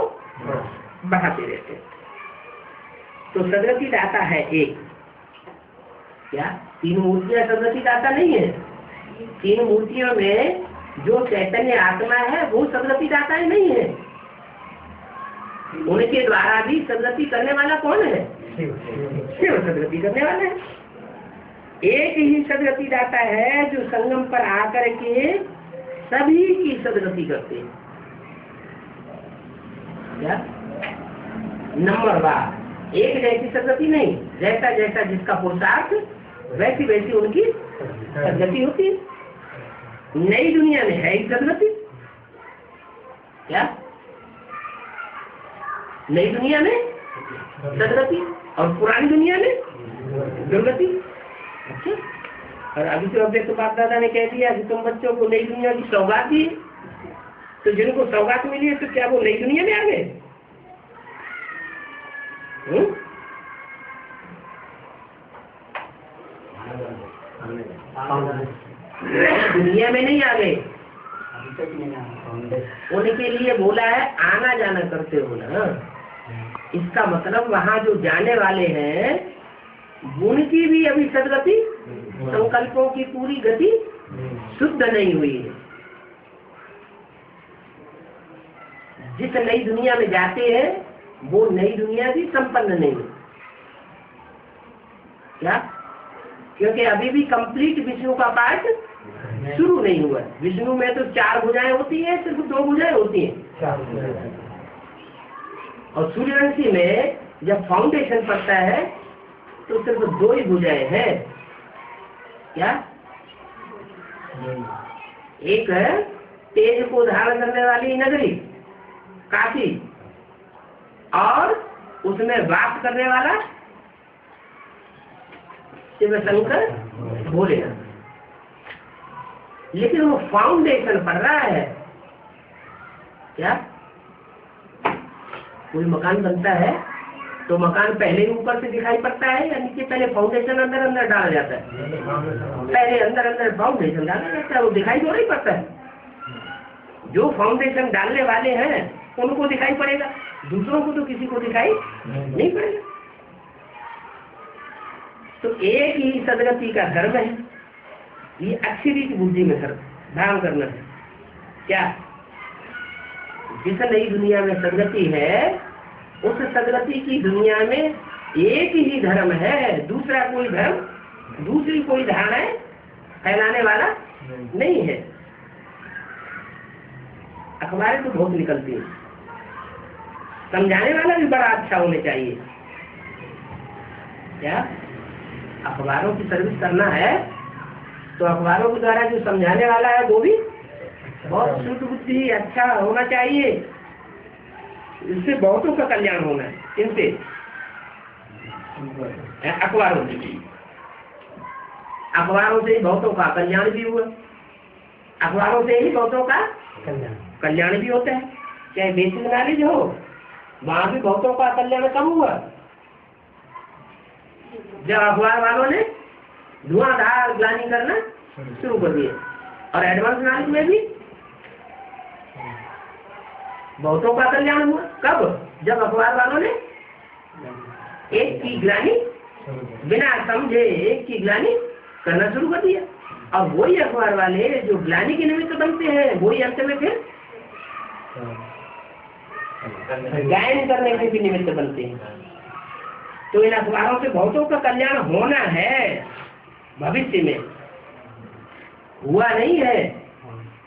Speaker 1: बढ़ाते रहते हैं। तो सदगति दाता है एक। क्या 3 मूर्तियां सदगति दाता नहीं है? 3 मूर्तियों में जो चैतन्य आत्मा है वो सदगति दाता ही नहीं है। उनके द्वारा भी सदगति करने वाला कौन है? शिव सदगति करने वाला है। एक ही सदगति दाता है जो संगम पर आकर के सभी की सदगति करते हैं। क्या नंबर बार एक जैसी सदगति नहीं, जैसा जैसा जिसका पुरुषार्थ वैसी वैसी उनकी सदगति होती है। नई दुनिया में है एक सदगति। क्या नई दुनिया में सदगति और पुरानी दुनिया में दुर्गति। अच्छा, और अभी तो अपने तो बाप दादा ने कह दिया कि तुम बच्चों को नई दुनिया की सौगात दी, तो जिनको सौगात मिली है तो क्या वो नई दुनिया में आ गए? दुनिया में नहीं आ गए, उनके लिए बोला है आना जाना करते हो ना। इसका मतलब वहाँ जो जाने वाले हैं उनकी भी अभी सदगति, संकल्पों की पूरी गति शुद्ध नहीं हुई है। जिस नई दुनिया में जाते हैं वो नई दुनिया भी संपन्न नहीं है। क्या? क्योंकि अभी भी कंप्लीट विष्णु का पाठ शुरू नहीं हुआ। विष्णु में तो 4 भुजाएं होती हैं, सिर्फ 2 भुजाएं होती हैं। और सूर्यवंशी में जब फाउंडेशन पड़ता है तो सिर्फ 2 ही भुजाएं हैं। क्या? एक है तेज को धारण करने वाली नगरी काशी, और उसमें वास करने वाला शिव शंकर भोलेनाथ। लेकिन वो फाउंडेशन पड़ रहा है। क्या? कोई मकान बनता है तो मकान पहले ऊपर से दिखाई पड़ता है या नीचे पहले फाउंडेशन अंदर अंदर डाला जाता है? पहले अंदर अंदर फाउंडेशन डाला जाता है, वो दिखाई तो नहीं पड़ता है। जो फाउंडेशन डालने वाले हैं उनको दिखाई पड़ेगा, दूसरों को तो किसी को दिखाई नहीं पड़ेगा। तो एक ही सदगति का धर्म है, ये अच्छी रीति बुद्धि में धारण करना है। क्या? जिस नई दुनिया में सदगति है उस सदगति की दुनिया में एक ही धर्म है, दूसरा कोई धर्म, दूसरी कोई धारणाएं फैलाने वाला नहीं है। अखबारें तो बहुत निकलती हैं, समझाने वाला भी बड़ा अच्छा होना चाहिए। क्या? अखबारों की सर्विस करना है तो अखबारों के द्वारा जो समझाने वाला है वो भी बहुत शुद्ध बुद्धि अच्छा होना चाहिए। इससे बहुतों का कल्याण होना है। इनसे अखबारों से, अखबारों से ही बहुतों का कल्याण भी हुआ, अखबारों से ही बहुतों का कल्याण भी होता है। चाहे बेसिक नॉलेज हो, वहां भी बहुतों का कल्याण कम हुआ जब अखबार वालों ने धुआंधार ग्लानि करना शुरू कर दिया। और एडवांस नॉलेज में भी बहुतों का कल्याण हुआ। कब? जब अखबार वालों ने एक की ग्लानि बिना समझे एक की ग्लानि करना शुरू कर दिया। और वही अखबार वाले जो ग्लानि के निमित्त बनते हैं वही अंत में फिर गायन करने के भी निमित्त बनते हैं। तो इन अखबारों से बहुतों का कल्याण होना है, भविष्य में हुआ नहीं है।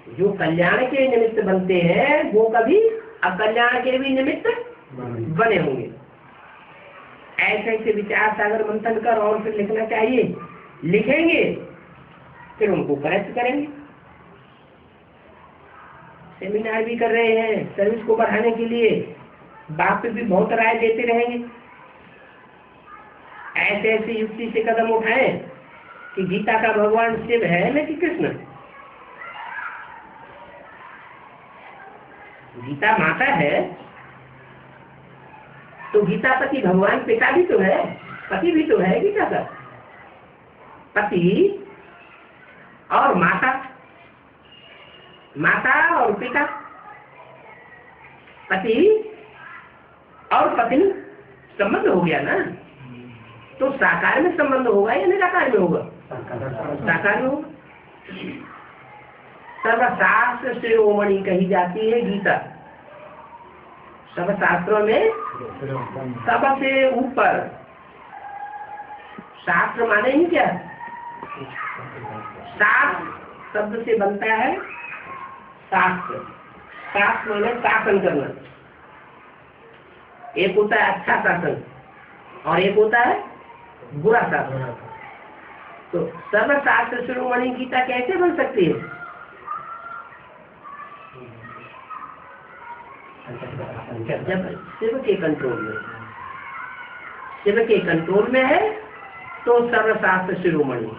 Speaker 1: जो कल्याण के निमित्त बनते हैं वो कभी अकल्याण के भी निमित्त बने होंगे। ऐसे ऐसे विचार सागर मंथन कर और फिर लिखना चाहिए, लिखेंगे फिर उनको करेक्ट करेंगे। सेमिनार भी कर रहे हैं सर्विस को बढ़ाने के लिए, बाप पे भी बहुत राय देते रहेंगे। ऐसे ऐसे युक्ति से कदम उठाएं कि गीता का भगवान शिव है न कि कृष्ण। गीता माता है तो गीता पति भगवान पिता भी तो है, पति भी तो है गीता का। पति और माता, माता और पिता, पति और पत्नी संबंध हो गया ना। तो साकार में संबंध होगा या निराकार में होगा? साकार में होगा। सर्वशास्त्र शिरोमणि कही जाती है गीता। सब शास्त्रों में सबसे ऊपर। शास्त्र माने ही क्या? शास्त्र शब्द से बनता है शास्त्र, शास्त्र माने शासन करना। एक होता है अच्छा शासन और एक होता है बुरा शासन। तो सर्वशास्त्र शिरोमणि गीता कैसे बन सकती है? जब शिव के कंट्रोल में, शिव के कंट्रोल में है तो सर्वशास्त्र शिरोमणि,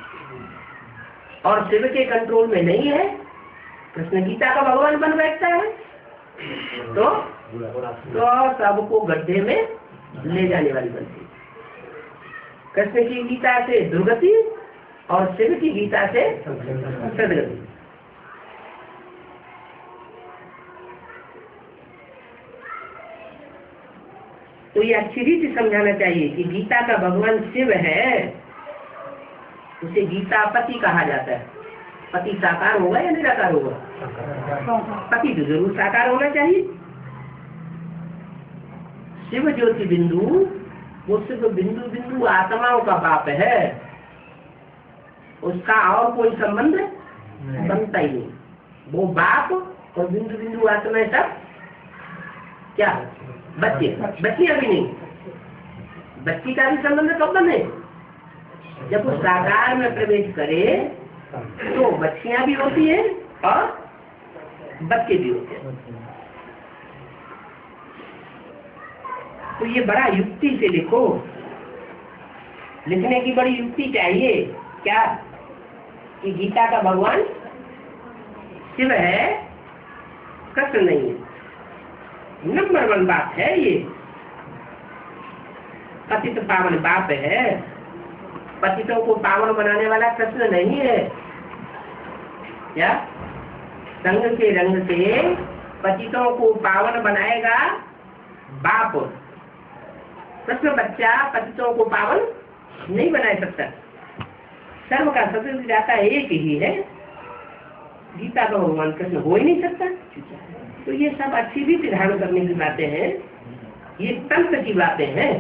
Speaker 1: और शिव के कंट्रोल में नहीं है, कृष्ण गीता का भगवान बन बैठता है तो सबको गड्ढे में ले जाने वाली बनती है। कृष्ण की गीता से दुर्गति और शिव की गीता से सदगति। तो ये अच्छी रीति समझाना चाहिए कि गीता का भगवान शिव है, उसे गीता पति कहा जाता है। पति साकार होगा या निराकार होगा? पति तो जरूर साकार होना चाहिए। शिव ज्योति बिंदु वो सिर्फ बिंदु बिंदु आत्माओं का बाप है, उसका और कोई संबंध बनता ही नहीं। वो बाप और बिंदु बिंदु आत्मा सब क्या? बच्चे। बच्ची अभी नहीं, बच्ची का भी संबंध कब बने? जब वो साकार में प्रवेश करे तो बच्चियां भी होती हैं और बच्चे भी होते हैं। तो ये बड़ा युक्ति से लिखो, लिखने की बड़ी युक्ति चाहिए। क्या? कि गीता का भगवान शिव है, कृष्ण नहीं है। नंबर 1 बात है ये। पतित पावन बाप है, पतितों को पावन बनाने वाला कृष्ण नहीं है। क्या? संग के रंग से पतितों को पावन बनाएगा बाप। कृष्ण बच्चा पतितों को पावन नहीं बना सकता। सर्व का सदस्य जाता एक ही है, गीता का भगवान कृष्ण हो ही नहीं सकता। तो ये सब अच्छी भी धारण करने की बातें हैं, ये तंत्र की बातें हैं।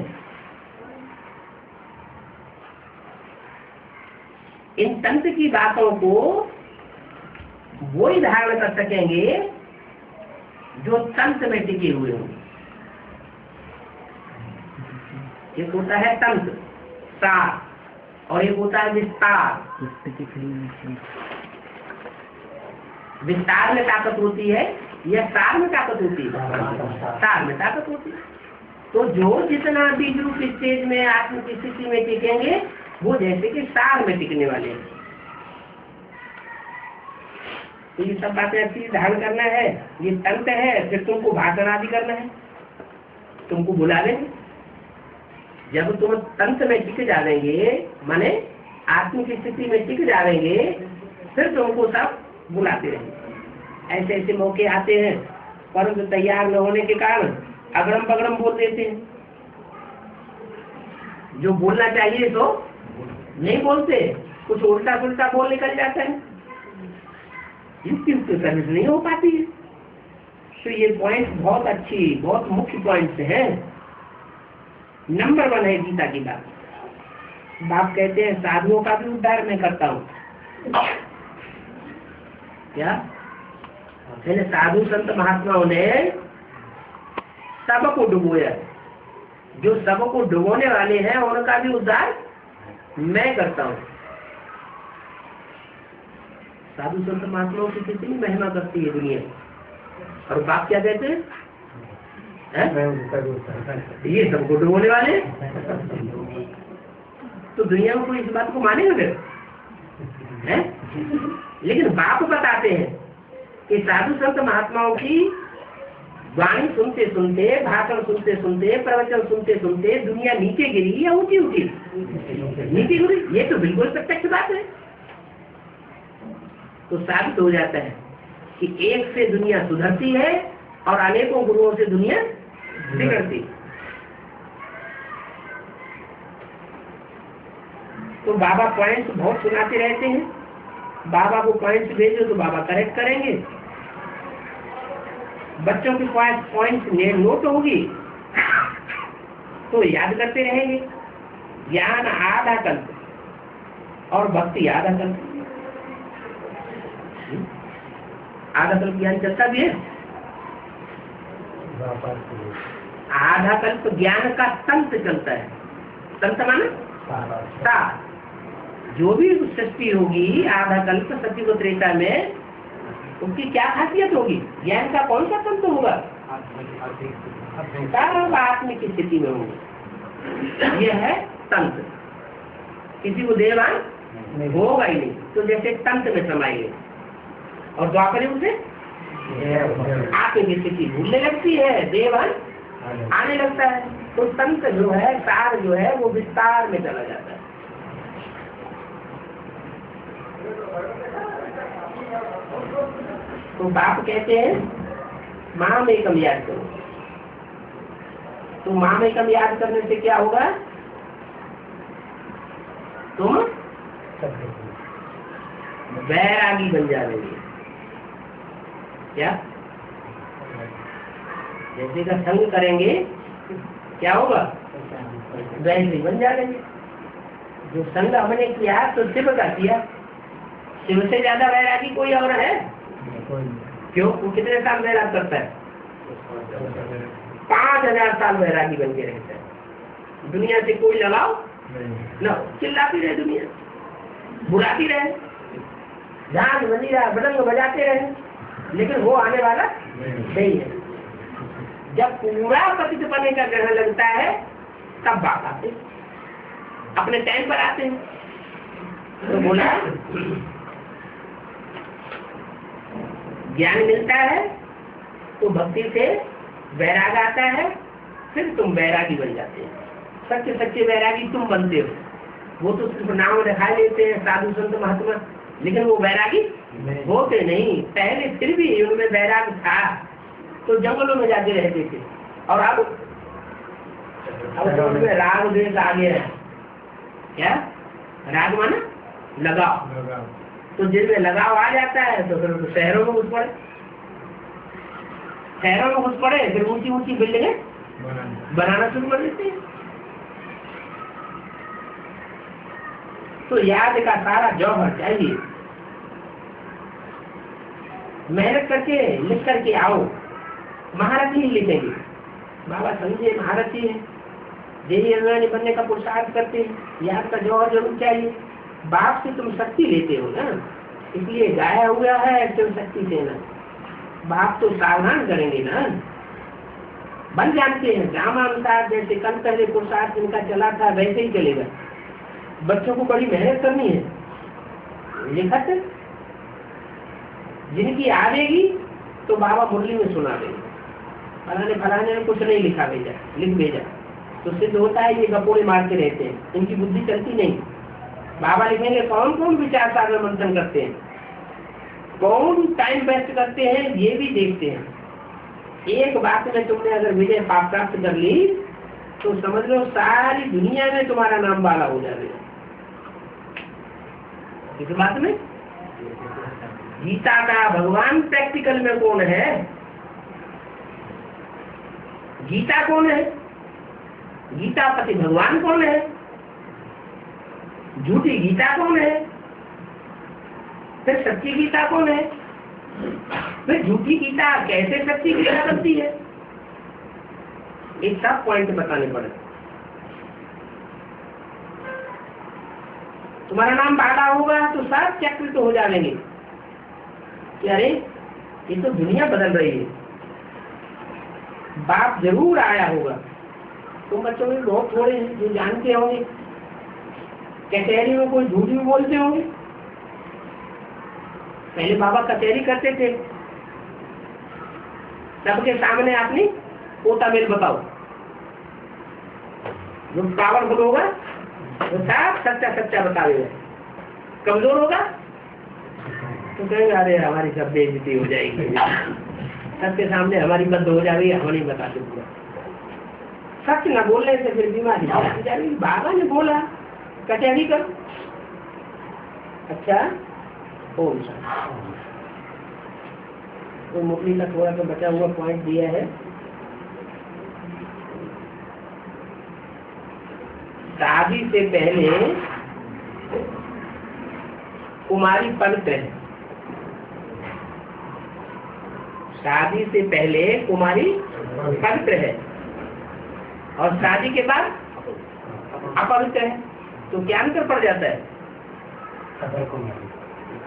Speaker 1: इन तंत्र की बातों को वो ही धारण कर सकेंगे जो तंत्र में टिके हुए होंगे। एक होता है तंत्र सार और एक होता है विस्तार। विस्तार में ताकत होती है या सार में ताकत होती है? सार में ताकत होती है। तो जो जितना बीज रूप स्टेज में आत्म की स्थिति में टिकेंगे वो जैसे कि सार में टिकने वाले हैं। तो ये सब बातें अच्छी धारण करना है। ये तंत्र है, फिर तुमको भाषण आदि करना है, तुमको बुलावेंगे। जब तुम तंत्र में टिक जाएंगे, माने आत्म की स्थिति में टिक जाएंगे, फिर तुमको सब बुलाते रहेंगे। ऐसे ऐसे मौके आते हैं, परंतु तैयार न होने के कारण अगड़म बगड़म बोल देते हैं। जो बोलना चाहिए तो नहीं बोलते, कुछ उल्टा पुल्टा बोल निकल जाता है, युक्ति सर्विस नहीं हो पाती है। तो ये पॉइंट बहुत अच्छी, बहुत मुख्य पॉइंट्स हैं। नंबर 1 है गीता की बात। बाप कहते हैं साधुओं का भी उद्धार मैं करता हूँ। क्या? पहले साधु संत महात्माओं ने सबको डुबोया, जो सबको डुबोने वाले हैं उनका भी उद्धार मैं करता हूँ। साधु संत महात्माओं की कितनी महिमा करती है दुनिया। और बाप क्या कहते हैं? ये सबको डुबोने वाले। तो दुनिया में कोई इस बात को मानेगा फिर? लेकिन बाप बताते हैं कि साधु संत महात्माओं की वाणी सुनते सुनते, भाषण सुनते सुनते, प्रवचन सुनते सुनते दुनिया नीचे गिरी या ऊंची उठी? नीचे गिरी। ये तो बिल्कुल प्रत्यक्ष बात है। तो साबित हो जाता है कि एक से दुनिया सुधरती है और अनेकों गुरुओं से दुनिया बिगड़ती। तो बाबा पॉइंट्स बहुत सुनाते रहते हैं। बाबा को पॉइंट्स भेजो तो बाबा करेक्ट करेंगे। बच्चों की पॉइंट्स नोट होगी तो याद करते रहेंगे। ज्ञान आधा कल्प और भक्ति आधा कल्प। आधा कल्प ज्ञान चलता भी है। आधा कल्प ज्ञान का तंत्र चलता है। तंत्र माने सार। जो भी सृष्टि होगी आधा कल्प सत्युग त्रेता में, उसकी क्या खासियत होगी? ज्ञान का कौन सा तंत्र होगा? सर्व आत्मिक स्थिति में होगी। यह है तंत्र। किसी को देवान होगा ही नहीं, तो जैसे तंत्र में समाएंगे। और द्वापर युग से आत्मिक स्थिति भूलने लगती है, देवान आने लगता है। तो तंत्र जो है, सार जो है, वो विस्तार में चला जाता है। तो बाप कहते हैं माँ में कम याद करो। तो माँ में कम याद करने से क्या होगा? तुम वैरागी बन जाओगे। क्या? जैसे का संग करेंगे क्या होगा? वैरागी बन जाएंगे। जो संग हमने किया तो शिव का किया। शिव से ज्यादा वैरागी कोई और है? क्यों? वो कितने साल वैराग करता है? 5000 साल वैरागी बन के रहता है। दुनिया से कोई लगाओ न, चिल्लाती रहे दुनिया, बुलाती रहे, झांझ मंजीरा बदंग बजाते रहे, लेकिन वो आने वाला नहीं है। जब पूरा पतित पने का ग्रहण लगता है तब बात आते, अपने टाइम पर आते हैं। तो बोला ज्ञान मिलता है तो भक्ति से वैराग आता है, फिर तुम वैरागी बन जाते हैं। सच्चे सच्चे वैरागी तुम बनते हो। वो तो सिर्फ नाम दिखाई देते हैं साधु संत महात्मा, लेकिन वो वैरागी होते नहीं। पहले फिर भी उनमें वैराग था तो जंगलों में जाके रहते थे, और अब तो उनमें राग द्वेष आ गया है। क्या? राग माना लगाव। तो जिनमें लगाव आ जाता है तो फिर शहरों में घुस पड़े, फिर ऊंची ऊंची बिल्डिंगें बनाना शुरू कर देते हैं। तो याद का सारा जौहर चाहिए। मेहनत करके लिख करके आओ। महारथी ही लिखेंगे। बाबा समझे महारथी है, जेई बनने का पुरुषार्थ करते हैं। याद का जौहर जरूर चाहिए। बाप से तुम शक्ति लेते हो ना, इसलिए गाया हुआ है तुम शक्ति देना। बाप तो सावधान करेंगे ना, बन जानते हैं रामानुसार जैसे कल पहले पुरुषार्थ जिनका चला था वैसे ही चलेगा। बच्चों को बड़ी मेहनत करनी है, लिखा था जिनकी आवेगी तो बाबा मुरली में सुना देंगे। फलाने ने कुछ नहीं लिख भेजा तो सिद्ध होता है ये गपोड़े मारते रहते हैं, इनकी बुद्धि चलती नहीं। बाबा लिखेंगे कौन कौन विचार सागर मंथन करते हैं, कौन टाइम वेस्ट करते हैं, ये भी देखते हैं। एक बात में तुमने अगर विजय प्राप्त कर ली तो समझ लो सारी दुनिया में तुम्हारा नाम वाला हो जाएगा। इस बात में गीता का भगवान प्रैक्टिकल में कौन है? गीता कौन है? गीता पति भगवान कौन है? झूठी गीता कौन है? फिर सच्ची गीता कौन है? फिर झूठी गीता कैसे सच्ची गीता बनती है? एक सब पॉइंट बताने पड़े। तुम्हारा नाम बाड़ा होगा तो सब चक्र तो हो जाएंगे कि अरे ये तो दुनिया बदल रही है। बाप जरूर आया होगा। तुम बच्चों में बहुत थोड़े हैं जो जानते होंगे। कचहरी में कोई झूठ भी बोलते होंगे। पहले बाबा कचहरी करते थे, सबके सामने अपनी पोता मेल बताओ। जो पावरफुल होगा वो सब सच्चा सच्चा बताएगा, कमजोर होगा तो कहेंगे अरे हमारी सब बेइज्जती हो जाएगी, सबके सामने हमारी बद हो जाएगी, हम नहीं बताते पूरा। सच न बोलने से फिर बीमारी हो जाएगी। बाबा ने बोला कचहरी कर। अच्छा ओम तो मुरली का थोड़ा सा बचा हुआ पॉइंट दिया है। शादी से पहले कुमारी पवित्र है, शादी से पहले कुमारी पवित्र है और शादी के बाद अपवित्र है, तो क्या अंतर पड़ जाता है?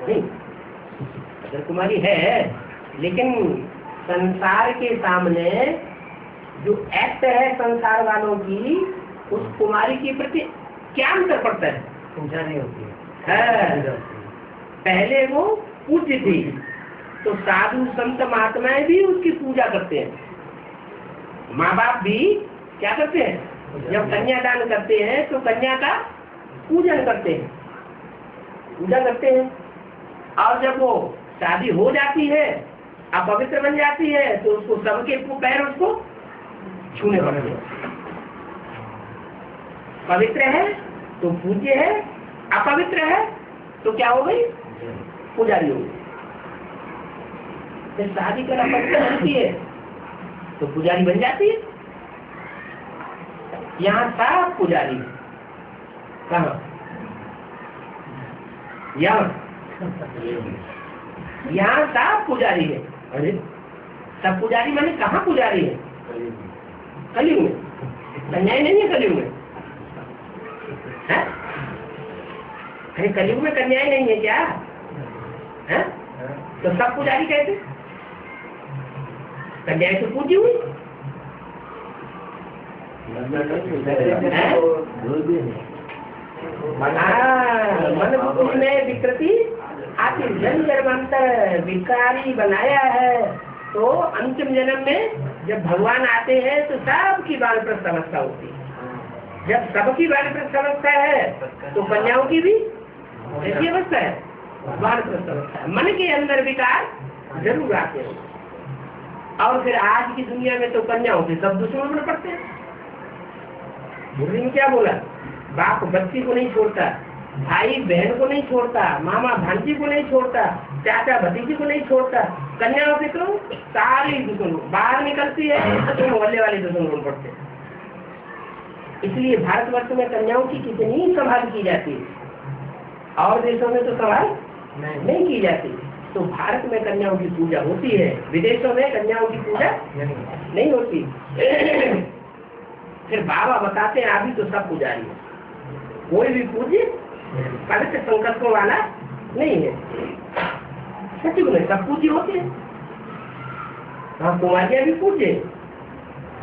Speaker 1: नहीं, अगर कुमारी है, लेकिन संसार के सामने जो एक्ट है संसार वालों की, उस कुमारी के प्रति क्या अंतर पड़ता है? पूजा नहीं होती है। पहले वो पूज्य थी, तो साधु संत महात्माएं भी उसकी पूजा करते हैं, माँ बाप भी क्या करते हैं? जब कन्यादान करते हैं तो कन्या का पूजन करते हैं, पूजा करते हैं। और जब वो शादी हो जाती है, अपवित्र बन जाती है, तो उसको सबके पैर उसको छूने पड़ते हैं। पवित्र है तो पूज्य है, अपवित्र है तो क्या हो गई? पुजारी हो गई। जब शादी कर अपवित्र बनती है तो पुजारी बन जाती है। यहाँ साफ पुजारी, कहाँ? यहाँ साफ पुजारी है। अरे सब पुजारी माने कहाँ पुजारी है? कलयुग में। कन्याएं नहीं है कलयुग में? है? अरे कलयुग में कन्याएं नहीं है क्या? है? तो सब पुजारी कैसे? कन्याएं तो पूजी हुई। मन बुद्धि में विकृति आती, जन्म जन्मांतर विकारी बनाया है, तो अंतिम जन्म में जब भगवान आते हैं तो सबकी वानप्रस्थ अवस्था होती है। जब सबकी वानप्रस्थ अवस्था है तो कन्याओं की भी ऐसी अवस्था है, वानप्रस्थ अवस्था। मन के अंदर विकार जरूर आते हैं। और फिर आज की दुनिया में तो कन्याओं के सब दुश्मन में पड़ते हैं। मुरली में क्या बोला? बाप बच्ची को नहीं छोड़ता, भाई बहन को नहीं छोड़ता, मामा भांजी को नहीं छोड़ता, चाचा भतीजी को नहीं छोड़ता। कन्याओं के तो सारी दुश्मन बाहर निकलती है तो मोहल्ले वाले दुश्मन पड़ते हैं। इसलिए भारतवर्ष में कन्याओं की कितनी संभाल की जाती है, और देशों में तो संभाल नहीं की जाती। तो भारत में कन्याओं की पूजा होती है, विदेशों में कन्याओं की पूजा नहीं होती। फिर बाबा बताते हैं अभी तो सब पुजारी है, कोई भी पूज्य पवित्र संकल्पों वाला नहीं है। सच में सब पूज्य होते हैं। हाँ, कुमारियां भी पूज्य,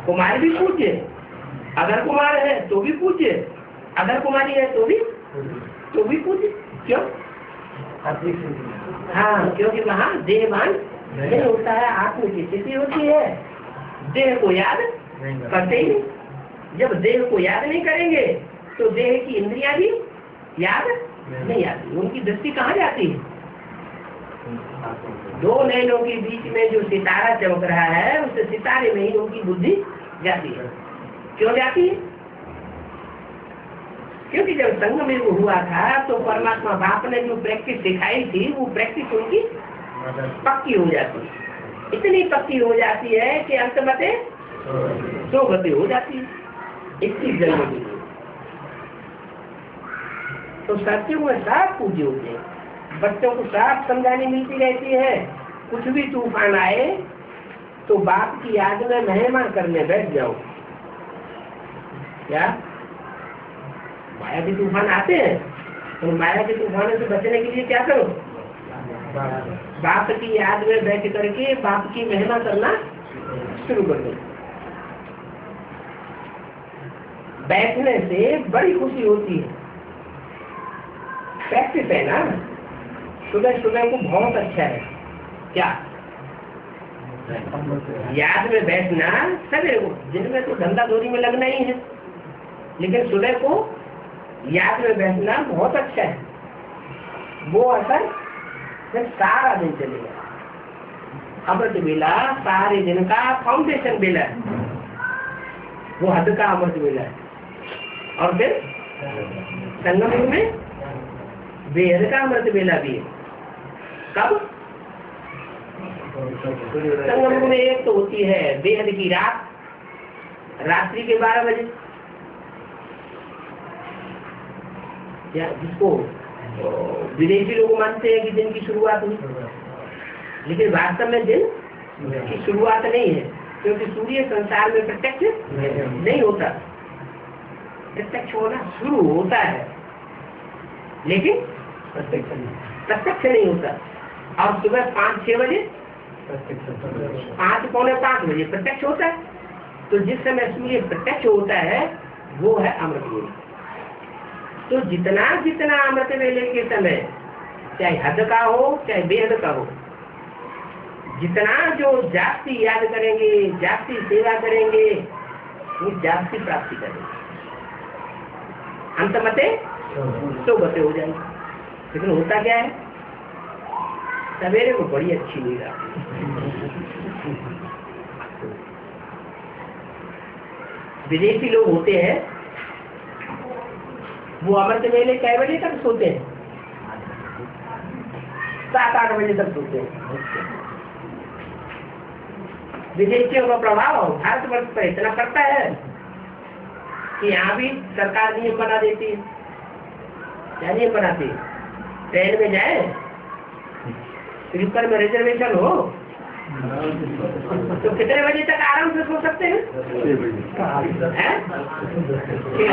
Speaker 1: कुमार भी पूज्य, अगर कुमार है तो भी पूज्य, अगर कुमारी है तो भी पूज्य। क्यों? हाँ, क्योंकि वहाँ देहभान नहीं होता है, आत्म की स्थिति होती है, देह को याद करते ही नहीं। जब देह को याद नहीं करेंगे तो देह की इंद्रियां भी याद नहीं आती, उनकी दृष्टि कहाँ जाती है? दो नैनों के बीच में जो सितारा चमक रहा है, उस सितारे में ही उनकी बुद्धि जाती है। क्यों जाती है? क्योंकि जब संगम युग हुआ था तो परमात्मा बाप ने जो प्रैक्टिस सिखाई थी, वो प्रैक्टिस उनकी पक्की हो जाती है। इतनी पक्की हो जाती है कि अंतमते सोगति हो जाती है 21 जन्मों के लिए। तो सत्यों में साफ पूज्य होते हैं, बच्चों को साफ समझानी मिलती रहती है। कुछ भी तूफान आए तो बाप की याद में महिमा करने बैठ जाओ। क्या माया के तूफान आते हैं, तो माया के तूफानों से बचने के लिए क्या करो? बाप की याद में बैठ करके बाप की महिमा करना शुरू कर दो। बैठने से बड़ी खुशी होती है, प्रैक्टिस है ना। सुबह सुबह को बहुत अच्छा है। क्या याद में बैठना? सवेरे को, दिन में तो धंधा धोरी में लगना ही है, लेकिन सुबह को याद में बैठना बहुत अच्छा है। वो असर फिर सारा दिन चलेगा। अमृत बेला सारे दिन का फाउंडेशन बेला है, वो हद का अमृत बेला है। और फिर संगम युग में बेहद का अमृत बेला भी है। कब? संगम युग में एक तो होती है बेहद की रात, रात्रि के 12 बजे, या जिसको विदेशी लोग मानते हैं कि दिन की शुरुआत हुई, लेकिन वास्तव में दिन की शुरुआत नहीं है, क्योंकि सूर्य संसार में प्रत्यक्ष नहीं होता। प्रत्यक्ष होना शुरू होता है लेकिन प्रत्यक्ष नहीं होता। और सुबह 5-6 बजे 5-पौने-5 बजे प्रत्यक्ष होता है। तो जिस समय सूर्य प्रत्यक्ष होता है वो है अमृत वेले। तो जितना जितना अमृत वेले के समय, चाहे हद का हो चाहे बेहद का हो, जितना जो जास्ती याद करेंगे, जास्ती सेवा करेंगे, वो जास्ती प्राप्ति करेंगे। अंतमते तो बते हो जाएंगे। लेकिन होता क्या है, सवेरे को बड़ी अच्छी नींद आती। विदेशी लोग होते हैं, वो अमृत वेले कै बजे तक सोते हैं? 7-8 बजे तक सोते हैं। विदेशियों का प्रभाव भारतवर्ष पर इतना पड़ता है कि यहाँ भी सरकार नियम बना देती है। क्या नियम बनाती है? ट्रेन में जाए, स्लीपर में रिजर्वेशन हो तो कितने बजे तक आराम से सो सकते हैं?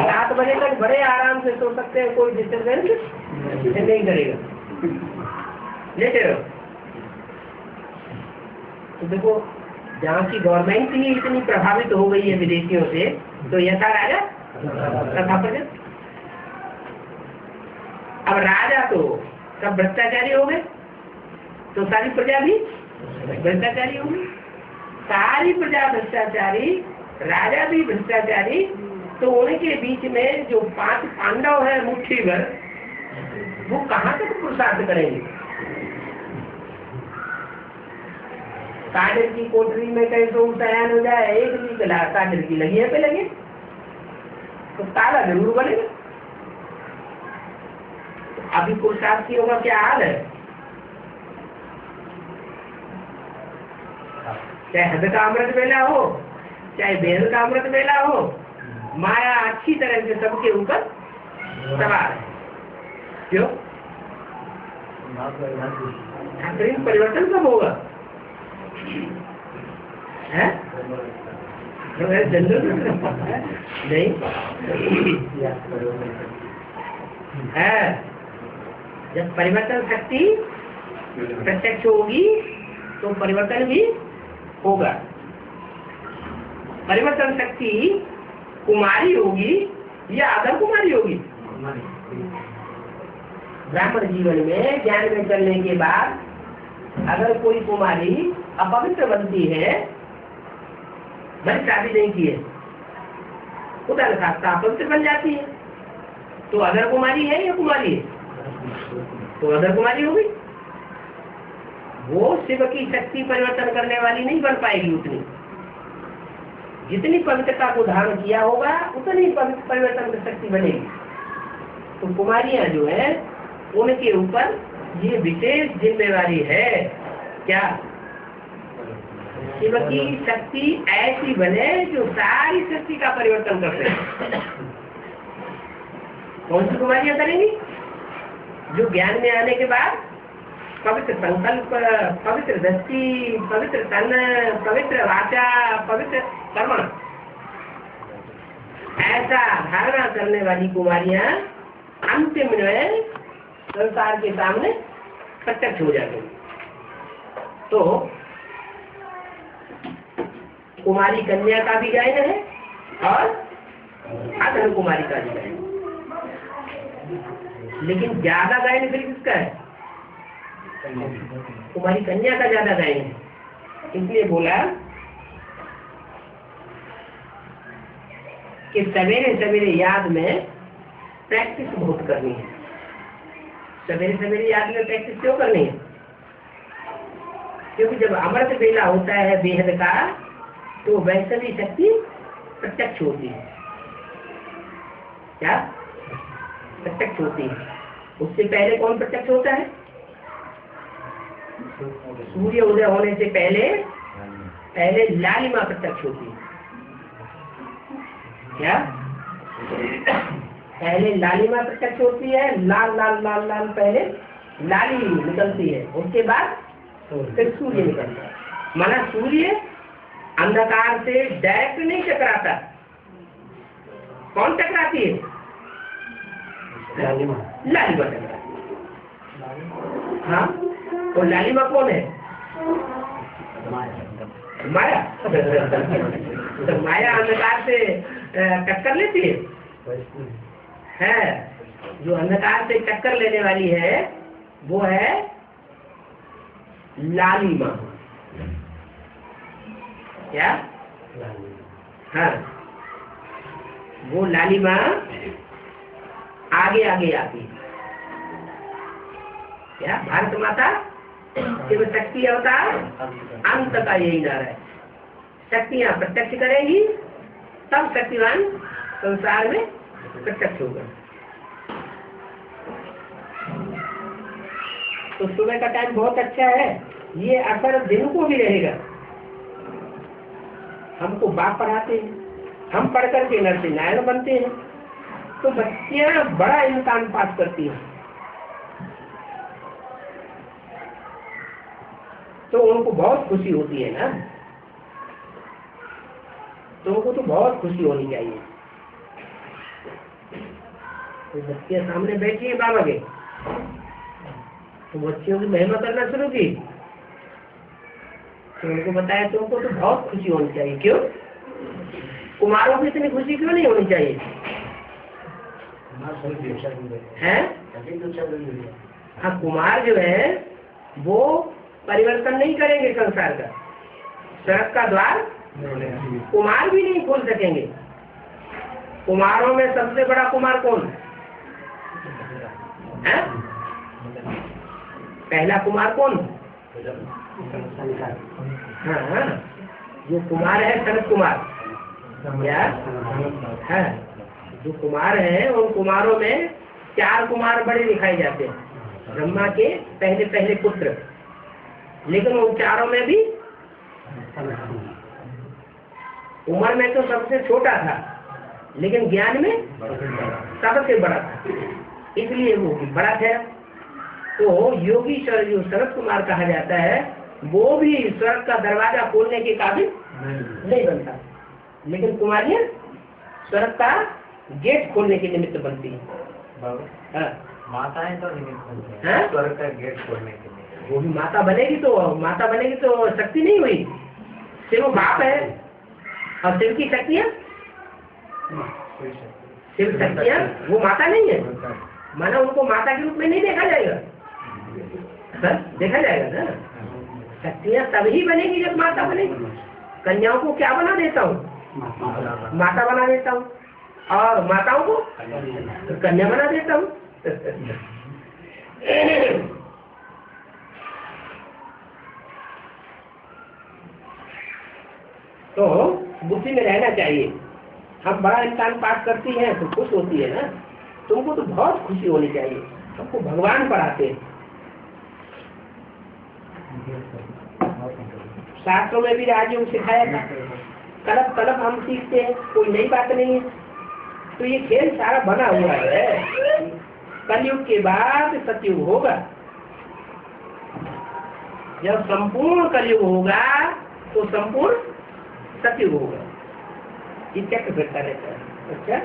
Speaker 1: 7 बजे तक बड़े आराम से सो सकते हैं, कोई डिस्टर्बेंस नहीं करेगा। लेते रहो। तो देखो, जहाँ की गवर्नमेंट ही इतनी प्रभावित हो गई है विदेशियों से, तो यथा राजा तथा प्रजा। अब राजा तो सब भ्रष्टाचारी हो गए, तो सारी प्रजा भी भ्रष्टाचारी हो गई। सारी प्रजा भ्रष्टाचारी, राजा भी भ्रष्टाचारी, तो उनके बीच में जो 5 पांडव है मुट्ठी भर, वो कहाँ तक पुरुषार्थ करेंगे? काजल की कोठरी में कहीं तो शयन हो जाए, एक भी काजल की लगी है पे लगे तो ताला जरूर बनेगा। अभी पुरुषार्थियों का क्या हाल है? चाहे हद का अमृत वेला हो चाहे बेहद का अमृत वेला हो, माया अच्छी तरह से सबके ऊपर सवार है। क्यों? परिवर्तन कब होगा? है? नहीं है। जब परिवर्तन शक्ति प्रत्यक्ष होगी तो परिवर्तन भी होगा। परिवर्तन शक्ति कुमारी होगी या अधर कुमारी होगी? ब्राह्मण जीवन में ज्ञान में चलने के बाद अगर कोई कुमारी अपवित्र बनती है, भले शादी नहीं की है, खुदा न खास्ता अपवित्र बन जाती है, तो अधर कुमारी है या कुमारी है? तो अधर कुमारी होगी। वो शिव की शक्ति परिवर्तन करने वाली नहीं बन पाएगी। उतनी जितनी पवित्रता को धारण किया होगा उतनी परिवर्तन की शक्ति बनेगी। तो कुमारियां जो है उनके ऊपर ये विशेष जिम्मेवारी है। क्या? शिव की शक्ति ऐसी बने जो सारी शक्ति का परिवर्तन कर सके। कौन सी कुमारियां करेंगी? जो ज्ञान में आने के बाद पवित्र संकल्प, पवित्र दृष्टि, पवित्र तन, पवित्र वाचा, पवित्र कर्म, ऐसा धारणा करने वाली कुमारियां अंतिम में संसार के सामने प्रत्यक्ष हो जाती। तो कुमारी कन्या का भी गायन है और अधर कुमारी का भी गायन। लेकिन ज्यादा गायन फिर किसका है? कुमारी कन्या का ज्यादा गायन है। इसलिए बोला कि सवेरे सवेरे याद में प्रैक्टिस बहुत करनी है। सवेरे सवेरे याद में प्रैक्टिस क्यों करनी है? क्योंकि जब अमृत वेला होता है बेहद का, तो वैष्णवी शक्ति प्रत्यक्ष होती है। क्या प्रत्यक्ष होती है? उससे पहले कौन प्रत्यक्ष होता है? सूर्य उदय होने से पहले लालिमा प्रत्यक्ष होती है। क्या? पहले लालिमा प्रत्यक्ष होती है। लाल लाल लाल लाल पहले लाली निकलती है, उसके बाद फिर सूर्य निकलता है। माना सूर्य अंधकार से डायरेक्ट नहीं टकराता, कौन टकराती है? लालिमा टकराती है। हाँ, तो लालिमा कौन है? माया। तो माया अंधकार से टक्कर लेती है। जो अंधकार से टक्कर लेने वाली है वो है लालिमा। क्या? हाँ, वो लालिमा आगे आगे आती है। क्या? भारत माता शिव शक्ति अवतार अंत का यही नारा है। शक्तियां प्रत्यक्ष करेंगी तब शक्तिवान संसार में प्रत्यक्ष होगा। तो सुबह का टाइम बहुत अच्छा है, ये असर दिन को भी रहेगा। हमको बाप पढ़ाते हैं, हम पढ़ करके नरसिंह नारायण बनते हैं, तो बच्चियां बड़ा इम्तिहान पास करती हैं, तो उनको बहुत खुशी होती है ना। तो उनको तो बहुत खुशी होनी चाहिए। तो बच्चियां सामने बैठी है बाबा के, तो बच्चियों की महिमा करना शुरू की, तो उनको बताया तुमको तो बहुत खुशी होनी चाहिए। क्यों? कुमारों की इतनी खुशी क्यों नहीं होनी चाहिए? है? हाँ, कुमार जो है वो परिवर्तन नहीं करेंगे संसार का, सड़क का द्वार कुमार भी नहीं खोल सकेंगे। कुमारों में सबसे बड़ा कुमार कौन है? पहला कुमार कौन? हाँ, जो कुमार है सनत कुमार। क्या है? जो कुमार है उन कुमारों में 4 कुमार बड़े दिखाए जाते हैं, ब्रह्मा के पहले पहले पुत्र। लेकिन उन चारों में भी उम्र में तो सबसे छोटा था, लेकिन ज्ञान में सबसे बड़ा था, इसलिए वो बड़ा ठहरा। तो योगीश्वर जो शरद कुमार कहा जाता है वो भी स्वर्ग का दरवाजा खोलने के काबिल नहीं बनता, लेकिन कुमारियां स्वर्ग का गेट खोलने के निमित्त बनती है।
Speaker 2: माताएं तो निमित्त बनती हैं स्वर्ग का गेट खोलने के लिए।
Speaker 1: वो भी माता बनेगी तो शक्ति नहीं हुई। शिव बाप है और शिव की शक्तियाँ, शिव शक्तियाँ वो माता नहीं है, माना उनको माता के रूप में नहीं देखा जाएगा। देखा जाएगा ना, शक्तियाँ तभी बनेगी जब माता बनेगी। कन्याओं को क्या बना देता हूँ? माता बना देता हूँ, और माताओं को कन्या बना देता हूँ। तो बुद्धि में रहना चाहिए। हम बड़ा इंसान पास करती हैं तो खुश होती है ना, तुमको तो बहुत खुशी होनी चाहिए। हमको भगवान पढ़ाते हैं, शास्त्रों में भी राजयोग सिखाया था। कलप कलप हम सीखते हैं, कोई नई बात नहीं है। तो ये खेल सारा बना हुआ है। कलयुग के बाद सतयुग होगा। जब संपूर्ण कलयुग होगा तो संपूर्ण सतयुग होगा। ये चक्र फिरता रहता है। अच्छा,